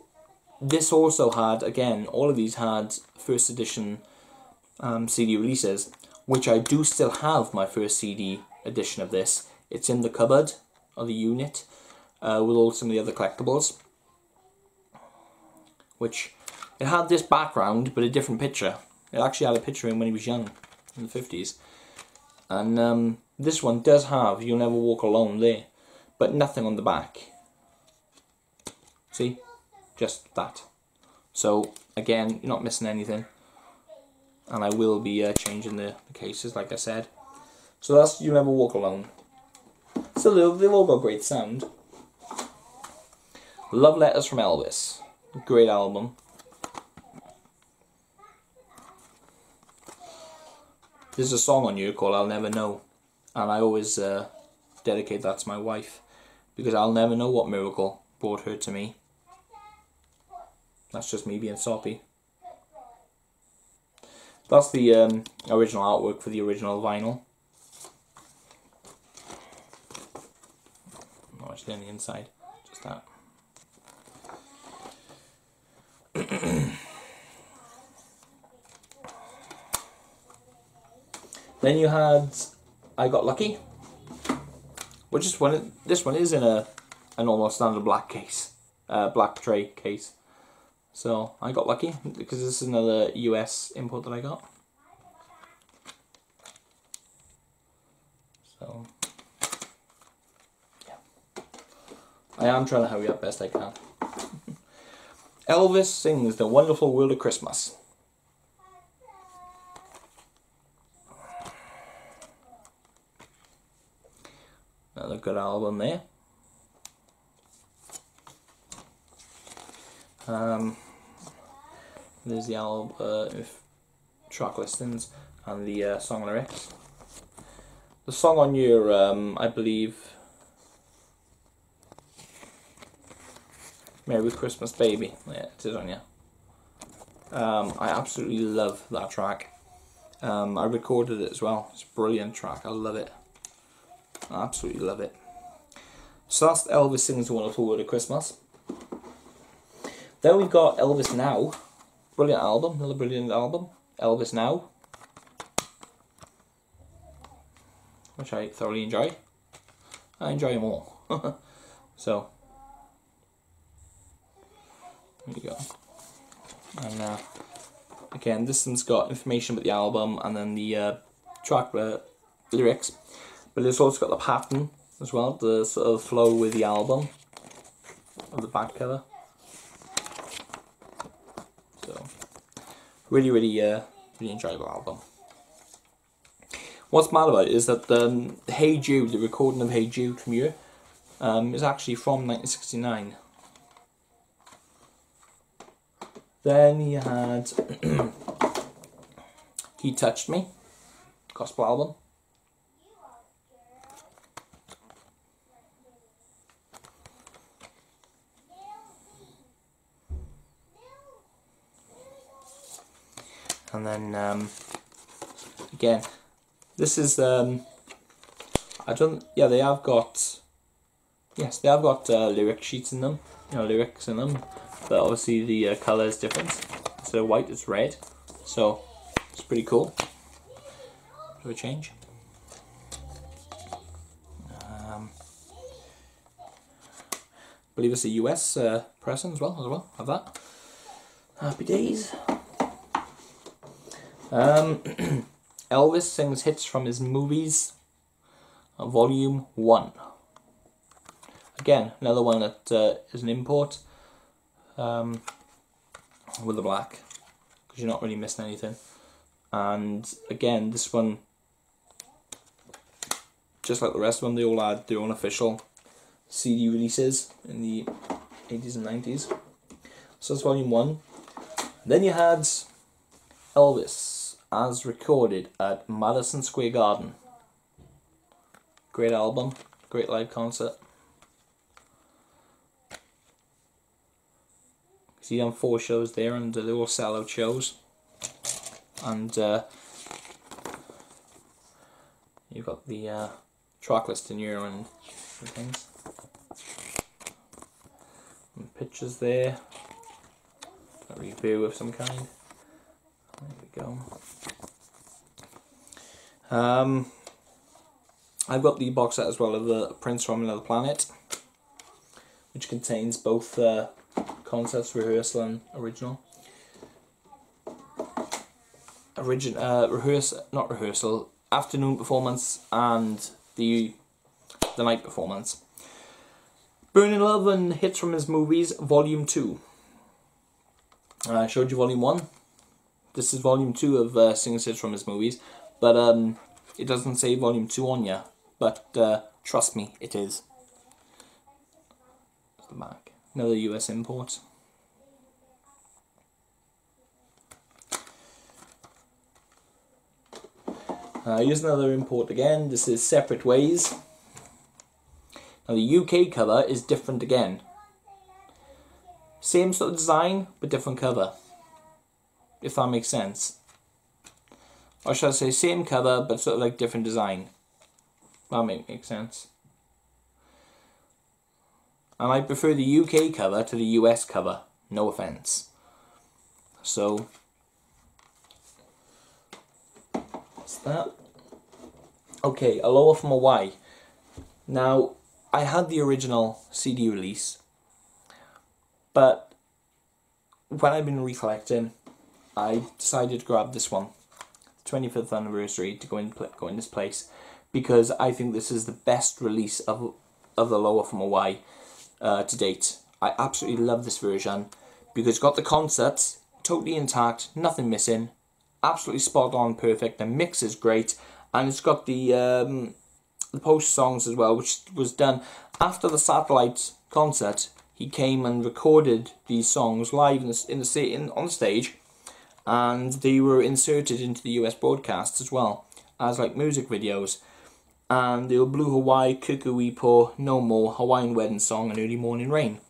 A: this also had, again, all of these had first edition CD releases, which I do still have my first CD edition of this. It's in the cupboard of the unit with all some of the other collectibles, which it had this background but a different picture. It actually had a picture of him when he was young in the 50s. And this one does have You'll Never Walk Alone there, but nothing on the back. See? Just that. So again, you're not missing anything. And I will be changing the cases, like I said. So that's You'll Never Walk Alone. So they've all got great sound. Love Letters from Elvis. Great album. There's a song on here called I'll Never Know, and I always dedicate that to my wife, because I'll never know what miracle brought her to me. That's just me being soppy. That's the original artwork for the original vinyl. Not actually on the inside, just that. Then you had I Got Lucky, which is this one is in an almost standard black case, black tray case. So I got lucky because this is another US import that I got. So yeah, I am trying to hurry up best I can. Elvis Sings The Wonderful World of Christmas. Another good album there. There's the album track listings and the song lyrics. The song on your, I believe, Merry Christmas Baby. Yeah, it is on you. I absolutely love that track. I recorded it as well. It's a brilliant track. I love it. I absolutely love it. So that's Elvis Sings The Wonderful World of Christmas. Then we got Elvis Now, brilliant album, another brilliant album, Elvis Now, which I thoroughly enjoy. I enjoy them all. So, there you go. And again, this one's got information about the album and then the track lyrics, but it's also got the pattern as well, the sort of flow with the album of the back cover. So, really, really enjoyable album. What's mad about it is that Hey Jude, the recording of Hey Jude from here, is actually from 1969. Then he had He Touched Me, gospel album. And then again, this is they have got lyric sheets in them, lyrics in them, but obviously the colour is different. Instead of white, it's red, so it's pretty cool. Bit of a change. I believe it's a US pressing as well. Have that. Happy days. Elvis sings hits from his movies, Volume 1. Again, another one that is an import with the black, because you're not really missing anything. And again, this one, just like the rest of them, they all had their own official CD releases in the 80s and 90s. So that's Volume 1. Then you had Elvis as recorded at Madison Square Garden. Great album, great live concert. See them 4 shows there, and they're all sellout shows. And you've got the track list in here and things. And pictures there. A review of some kind. There we go. I've got the box set as well of the Prince from Another Planet, which contains both concepts, rehearsal and original. Afternoon performance and the night performance. Burning Love and Hits from His Movies, Volume 2. I showed you Volume 1. This is Volume 2 of Singers Hits from His Movies, but it doesn't say Volume 2 on ya, but trust me, it is. There's the back. Another US import. Here's another import again. This is Separate Ways. Now the UK cover is different again. Same sort of design, but different cover. If that makes sense. Or should I say same cover, but sort of like different design. That makes sense. And I prefer the UK cover to the US cover. No offence. So, that's that. Okay, Aloha from Hawaii. Now, I had the original CD release, but when I've been recollecting, I decided to grab this one, 25th anniversary, to go in this place, because I think this is the best release of Aloha from Hawaii to date. I absolutely love this version because it's got the concepts totally intact, nothing missing, absolutely spot on, perfect. The mix is great, and it's got the post songs as well, which was done after the satellite concert. He came and recorded these songs live on the stage, and they were inserted into the US broadcasts as well as like music videos. And they were Blue Hawaii, Cuckoo Ipo, No More, Hawaiian Wedding Song, and Early Morning Rain.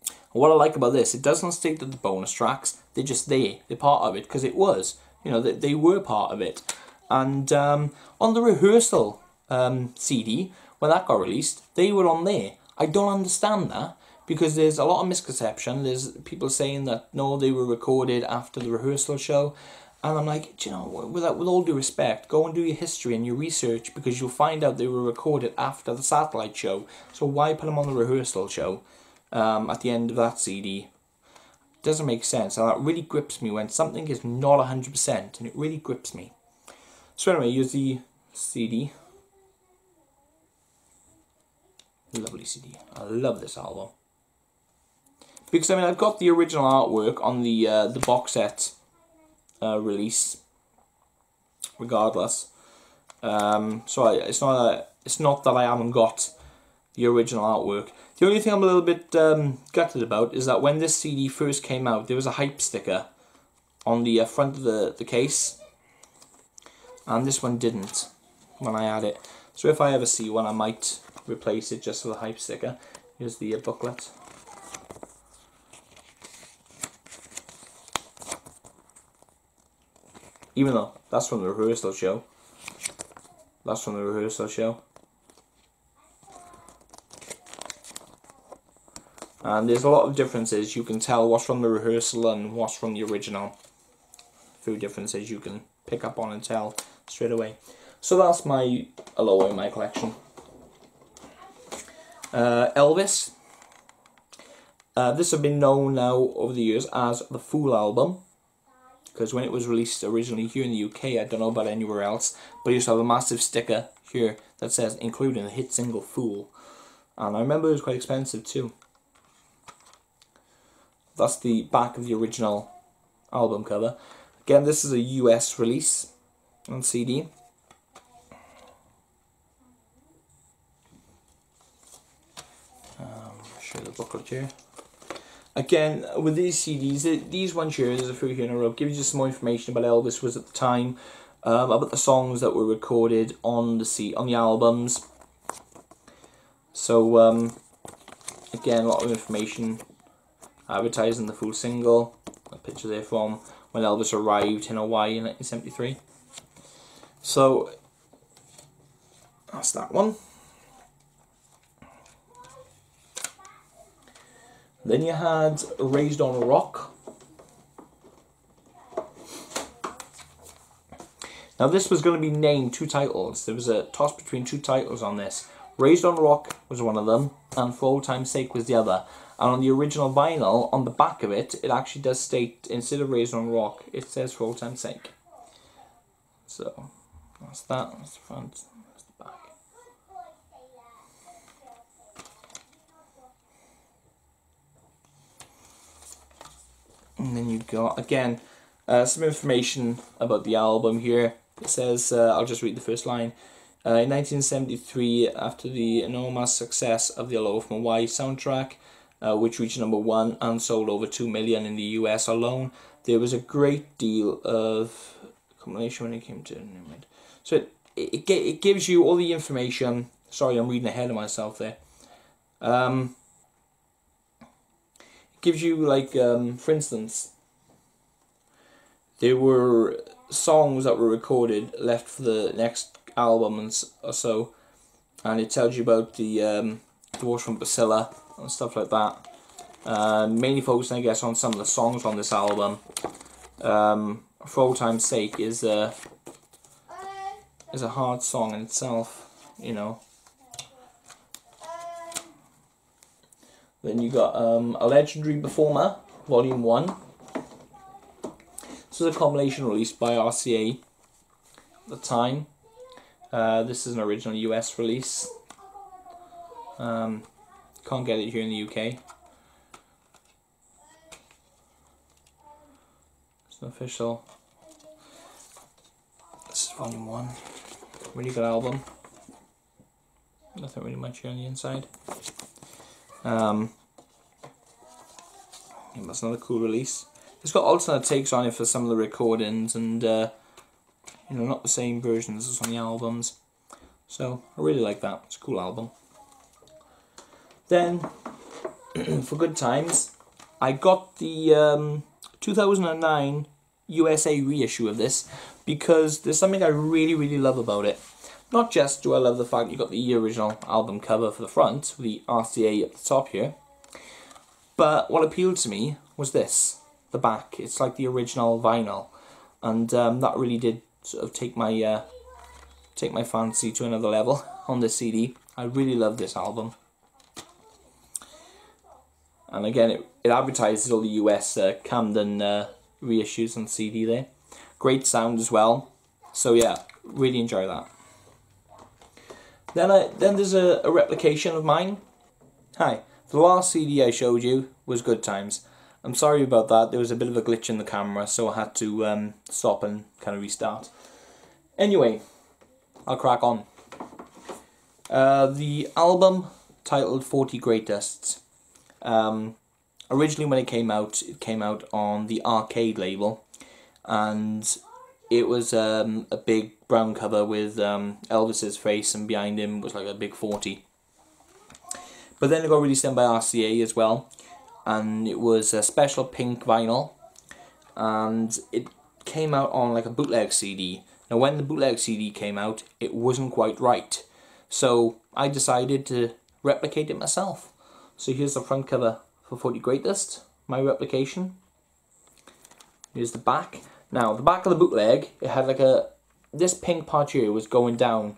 A: And what I like about this, it doesn't state that the bonus tracks, they're just there, they're part of it, because it was, they were part of it. And on the rehearsal CD, when that got released, they were on there. I don't understand that, because there's a lot of misconception. There's people saying that no, they were recorded after the rehearsal show, and I'm like, do you know, with all due respect, go and do your history and your research, because you'll find out they were recorded after the satellite show. So why put them on the rehearsal show at the end of that CD? Doesn't make sense, and that really grips me when something is not 100%, and it really grips me. So anyway, here's the CD. Lovely CD. I love this album. Because I mean, I've got the original artwork on the box set release, regardless. So it's not that I haven't got the original artwork. The only thing I'm a little bit gutted about is that when this CD first came out, there was a hype sticker on the front of the case, and this one didn't when I had it. So if I ever see one, I might replace it just with a hype sticker. Here's the booklet. Even though that's from the rehearsal show. That's from the rehearsal show. And there's a lot of differences. You can tell what's from the rehearsal and what's from the original. A few differences you can pick up on and tell straight away. So that's my Aloha in my collection. Elvis. This has been known now over the years as the Fool album, because when it was released originally here in the UK, I don't know about anywhere else, but it used to have a massive sticker here that says including the hit single Fool, and I remember it was quite expensive too. That's the back of the original album cover. Again, this is a US release on CD. Show the booklet here. Again, with these CDs, these ones here, there's a few here in a row, gives you some more information about Elvis was at the time, about the songs that were recorded on the albums. So again, a lot of information, advertising the full single, a picture there from when Elvis arrived in Hawaii in 1973. So that's that one. Then you had Raised on a Rock. Now this was going to be named two titles. There was a toss between two titles on this. Raised on a Rock was one of them, and For Old Time's Sake was the other. And on the original vinyl, on the back of it, it actually does state, instead of Raised on a Rock, it says For Old Time's Sake. So, that's that. That's the front. That's the back. And then you've got, again, some information about the album here. It says, I'll just read the first line. In 1973, after the enormous success of the Aloha from Hawaii soundtrack, which reached #1 and sold over 2 million in the US alone, there was a great deal of accumulation when it came to... So it gives you all the information. Sorry, I'm reading ahead of myself there. It gives you, like, for instance, there were songs that were recorded left for the next album or so, and it tells you about the divorce from Priscilla and stuff like that. Mainly focusing, I guess, on some of the songs on this album. For Old Time's Sake is a hard song in itself, you know. Then you got A Legendary Performer, Volume 1. This was a compilation released by RCA at the time. This is an original US release. Can't get it here in the UK. It's an official. This is Volume 1. Really good album. Nothing really much here on the inside. That's another cool release. It's got alternate takes on it for some of the recordings, and you know, not the same versions as on the albums. So I really like that. It's a cool album. Then, for good times, I got the 2009 USA reissue of this, because there's something I really, really love about it. Not just do I love the fact you got the original album cover for the front, with the RCA at the top here, But what appealed to me was this, the back. It's like the original vinyl, and that really did sort of take my fancy to another level on this CD. I really love this album. And again, it advertises all the US Camden reissues on CD there. Great sound as well. So yeah, really enjoy that. Then there's a replication of mine. Hi, the last CD I showed you was Good Times. I'm sorry about that, there was a bit of a glitch in the camera, so I had to stop and kind of restart. Anyway, I'll crack on. The album titled 40 Greatest. Originally when it came out on the Arcade label, and it was a big brown cover with Elvis's face, and behind him was like a big 40. But then it got released then by RCA as well, and it was a special pink vinyl, and it came out on like a bootleg CD. Now when the bootleg CD came out, it wasn't quite right, so I decided to replicate it myself. So here's the front cover for 40 Greatest, my replication. Here's the back. Now the back of the bootleg, it had like this pink part here was going down,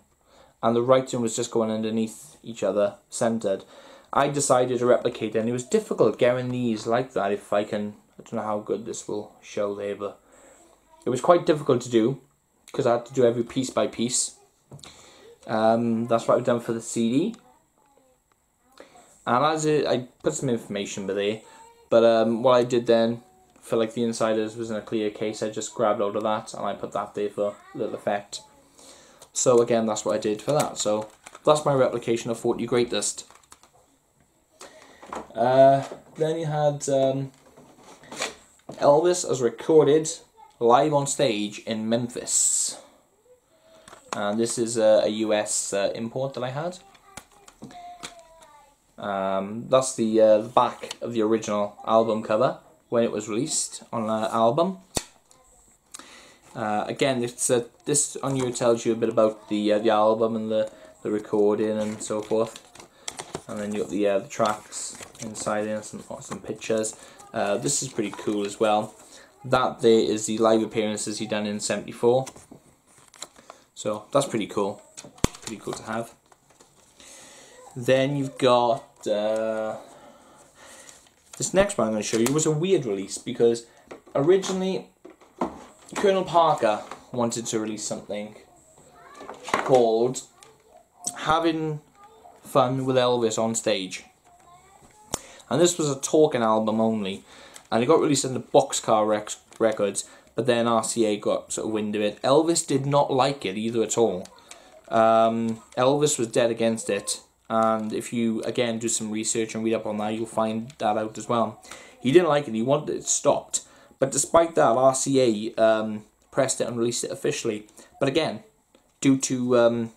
A: and the writing was just going underneath each other, centered. I decided to replicate it, and it was difficult getting these like that. I don't know how good this will show there, but it was quite difficult to do, because I had to do every piece by piece. That's what I've done for the CD. And I put some information there, but what I did then for like the insiders was in a clear case. I just grabbed out of that and I put that there for a little effect. So again, that's what I did for that. So that's my replication of 40 Greatest. Then you had Elvis as recorded live on stage in Memphis. And this is a US import that I had. That's the back of the original album cover when it was released on the album. Again, this on here tells you a bit about the album and the recording and so forth. And then you got the tracks inside and some pictures. This is pretty cool as well. That there is the live appearances he done in '74. So that's pretty cool. Pretty cool to have. Then you've got this next one I'm going to show you was a weird release, because originally Colonel Parker wanted to release something called Having Fun with Elvis on Stage, and this was a talking album only, and it got released under Boxcar Records, but then RCA got sort of wind of it. Elvis did not like it either at all. Elvis was dead against it, and if you again do some research and read up on that, you'll find that out as well. He didn't like it, he wanted it stopped, but despite that RCA pressed it and released it officially. But again, due to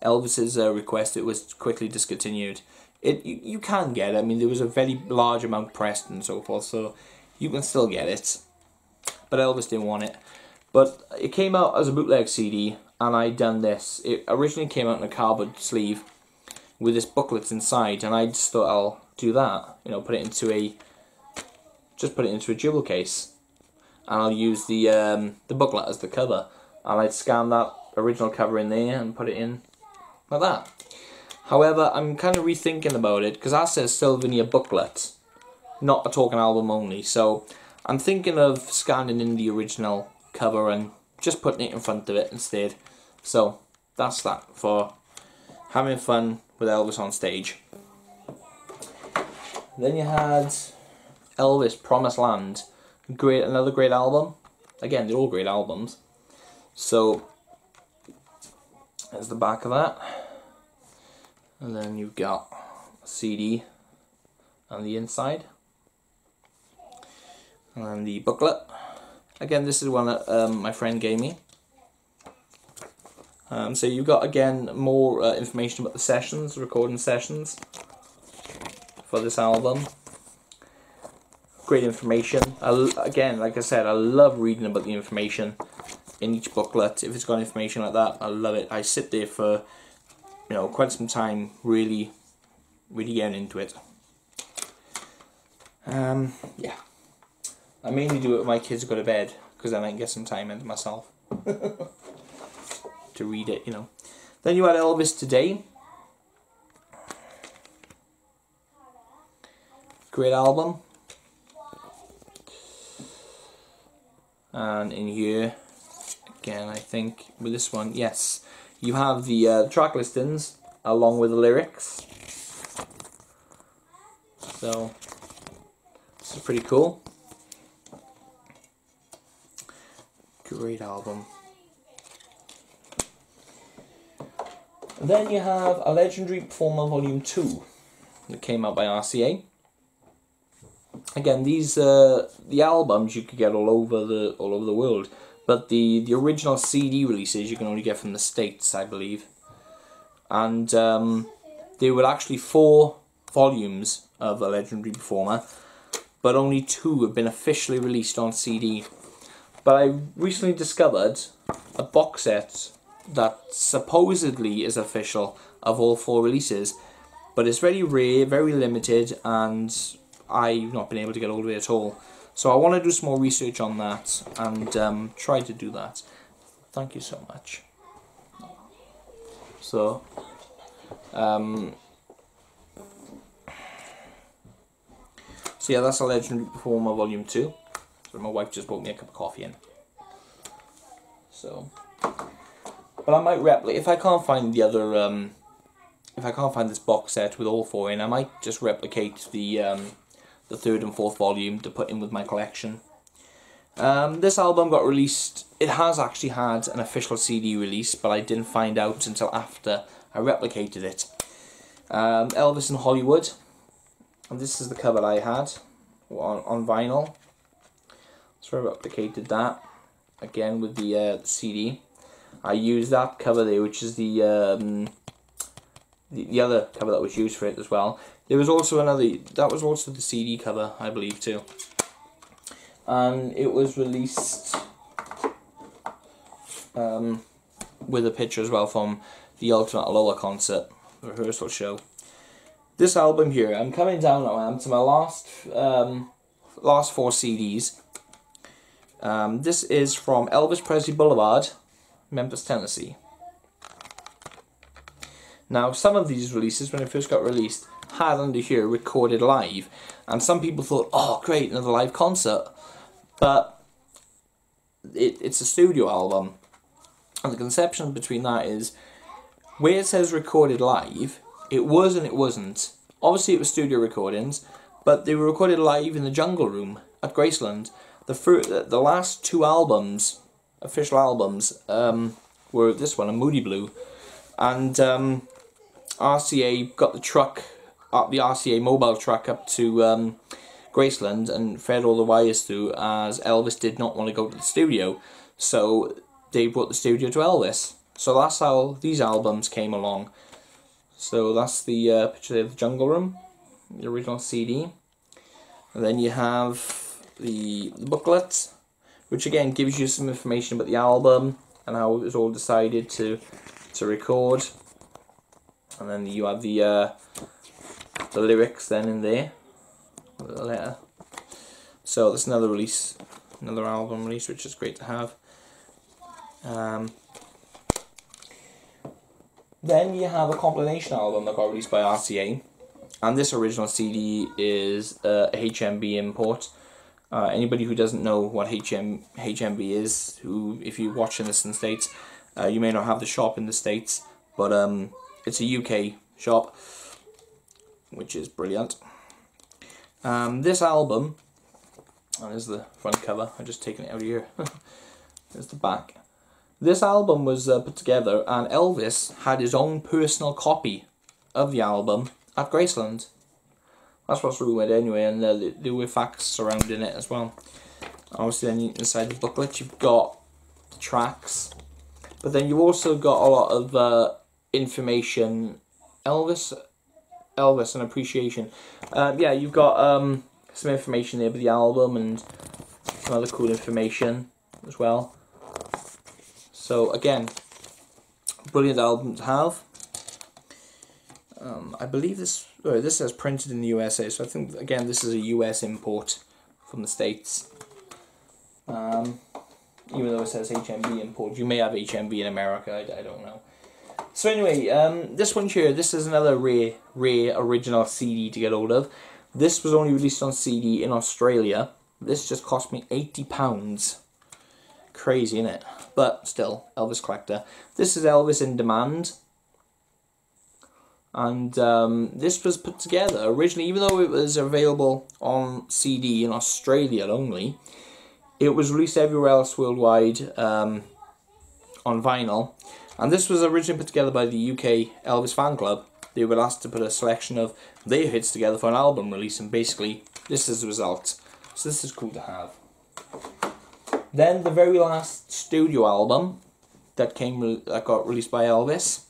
A: Elvis's request, it was quickly discontinued. You can get it, I mean there was a very large amount pressed and so forth, so you can still get it, but Elvis didn't want it. But it came out as a bootleg CD, and I done this. It originally came out in a cardboard sleeve with this booklet inside, and I just thought I'll do that. You know, put it into a jewel case, and I'll use the booklet as the cover, and I'd scan that original cover in there and put it in like that. However, I'm kind of rethinking about it, because that says Souvenir Booklet, not a talking album only. So I'm thinking of scanning in the original cover and just putting it in front of it instead. So that's that for Having Fun with Elvis on Stage. Then you had Elvis Promised Land, another great album. Again, they're all great albums. So there's the back of that, and then you've got a CD on the inside, and then the booklet. Again, this is one that my friend gave me. So you've got again more information about the sessions, recording sessions for this album. Great information. Again, like I said, I love reading about the information in each booklet. If it's got information like that, I love it. I sit there for quite some time, really getting into it. Yeah. I mainly do it when my kids go to bed, because then I can get some time into myself to read it, you know. Then you had Elvis Today. Great album. And in here, again, I think with this one, yes, you have the track listings along with the lyrics. So this is pretty cool. Great album. And then you have A Legendary Performer Volume 2 that came out by RCA. Again, these the albums you could get all over the world, but the original CD releases you can only get from the States, I believe. And there were actually 4 volumes of A Legendary Performer, but only 2 have been officially released on CD. But I recently discovered a box set that supposedly is official of all 4 releases, but it's very rare, very limited, and I've not been able to get hold of it at all. So I want to do some more research on that and try to do that. Thank you so much. So, so yeah, that's A Legendary Performer Volume 2. So my wife just brought me a cup of coffee in. So, but I might replicate, if I can't find the other, if I can't find this box set with all 4 in, I might just replicate the 3rd and 4th volume to put in with my collection. This album got released, it has actually had an official CD release, but I didn't find out until after I replicated it. Elvis in Hollywood, and this is the cover I had on vinyl. So I replicated that again with the CD. I used that cover there, which is the other cover that was used for it as well. There was also another, that was also the CD cover, I believe, too. And it was released with a picture as well from the Ultimate Aloha concert, the rehearsal show. This album here, I'm coming down now to my last 4 CDs. This is from Elvis Presley Boulevard, Memphis, Tennessee. Now, some of these releases, when it first got released, had under here recorded live, and some people thought, oh great, another live concert, but it's a studio album, and the conception between that is, where it says recorded live, it was and it wasn't. Obviously it was studio recordings, but they were recorded live in the Jungle Room at Graceland. The last 2 albums, official albums, were this one, and Moody Blue, and RCA got the truck, the RCA mobile truck up to Graceland and fed all the wires through, as Elvis did not want to go to the studio, so they brought the studio to Elvis. So that's how these albums came along. So that's the picture there of the Jungle Room, the original CD. And then you have the booklet, which again gives you some information about the album and how it was all decided to record. And then you have the lyrics then in there, with a letter. So that's another release, another album release, which is great to have. Then you have a compilation album that got released by RCA, and this original CD is a HMB import. Anybody who doesn't know what HMB is, who, if you're watching this in the States, you may not have the shop in the States, but it's a UK shop, which is brilliant. This album, and there's the front cover, I've just taken it out of here, there's the back. This album was put together, and Elvis had his own personal copy of the album at Graceland. That's what's rumoured anyway, and there were facts surrounding it as well. Obviously then inside the booklet you've got the tracks, but then you've also got a lot of information, Elvis and appreciation. Yeah, you've got some information there about the album and some other cool information as well. So again, brilliant album to have. I believe this says printed in the USA, so I think again this is a US import from the States. Even though it says HMV import, you may have HMV in America, I don't know. So anyway, this one here, this is another rare original CD to get hold of. This was only released on CD in Australia. This just cost me £80. Crazy, innit? But still, Elvis collector. This is Elvis in Demand. And this was put together originally, even though it was available on CD in Australia only, it was released everywhere else worldwide on vinyl. And this was originally put together by the UK Elvis fan club. They were asked to put a selection of their hits together for an album release, and basically this is the result. So this is cool to have. Then the very last studio album that got released by Elvis,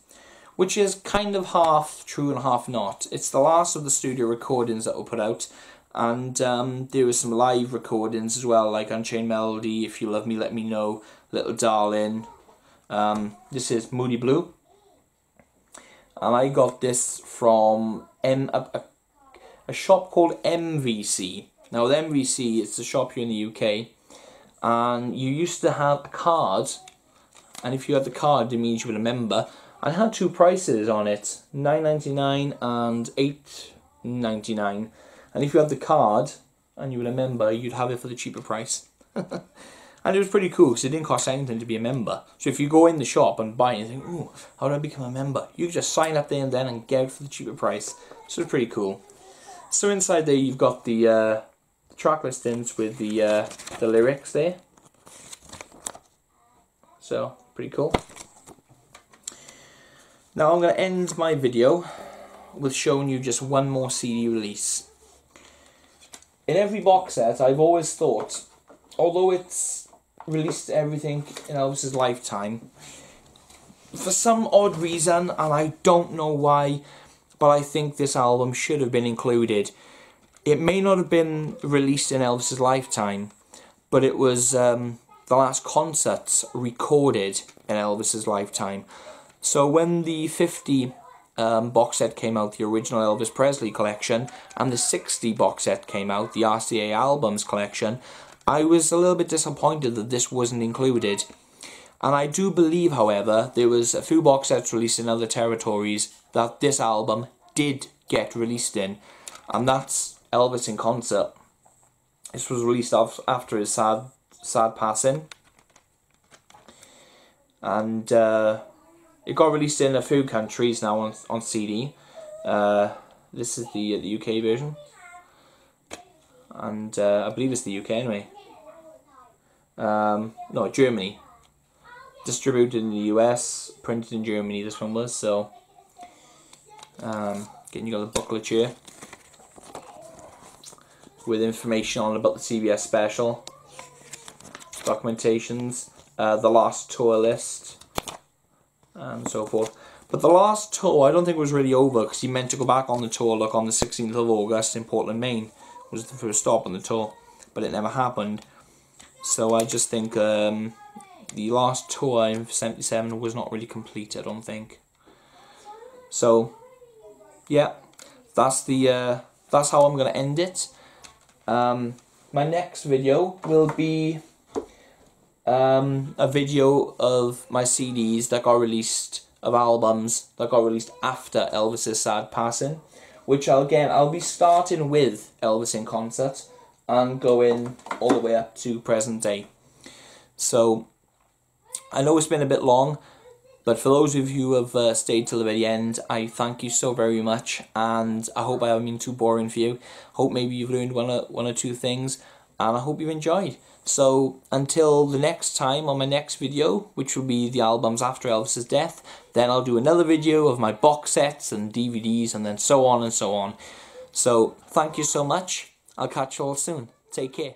A: which is kind of half true and half not. It's the last of the studio recordings that were put out, and there were some live recordings as well, like Unchained Melody, If You Love Me Let Me Know, Little Darling. This is Moody Blue, and I got this from a shop called MVC. Now the MVC, it's a shop here in the UK, and you used to have a card, and if you had the card it means you were a member. I had two prices on it, $9.99 and $8.99. And if you had the card and you were a member, you'd have it for the cheaper price. And it was pretty cool because it didn't cost anything to be a member. So if you go in the shop and buy it and think, ooh, how do I become a member? You just sign up there and then and get it for the cheaper price. So it's pretty cool. So inside there you've got the track listings with the lyrics there. So pretty cool. Now I'm going to end my video with showing you just one more CD release. In every box set I've always thought, although it's released everything in Elvis's lifetime, for some odd reason, and I don't know why, but I think this album should have been included. It may not have been released in Elvis's lifetime, but it was the last concerts recorded in Elvis's lifetime. So when the 50 box set came out, the original Elvis Presley collection, and the 60 box set came out, the RCA albums collection, I was a little bit disappointed that this wasn't included. And I do believe, however, there was a few box sets released in other territories that this album did get released in, and that's Elvis in Concert. This was released after his sad passing, and it got released in a few countries now on CD. This is the UK version, and I believe it's the UK anyway. No, Germany. Distributed in the US, printed in Germany. This one was, so. Again, you got the booklet here with information on about the CBS special, documentations, the last tour list, and so forth. But the last tour, I don't think it was really over, because he meant to go back on the tour, like on the 16th of August in Portland, Maine, was the first stop on the tour, but it never happened. So I just think the last tour in '77 was not really complete, I don't think. So yeah, that's how I'm gonna end it. My next video will be a video of my CDs that got released, of albums that got released after Elvis's sad passing, which I'll be starting with Elvis in Concert and going all the way up to present day. So I know it's been a bit long, but for those of you who have stayed till the very end, I thank you so very much, and I hope I haven't been too boring for you. Hope maybe you've learned one or two things, and I hope you've enjoyed. So until the next time on my next video, which will be the albums after Elvis's death, then I'll do another video of my box sets and DVDs, and then so on and so on. So thank you so much. I'll catch you all soon. Take care.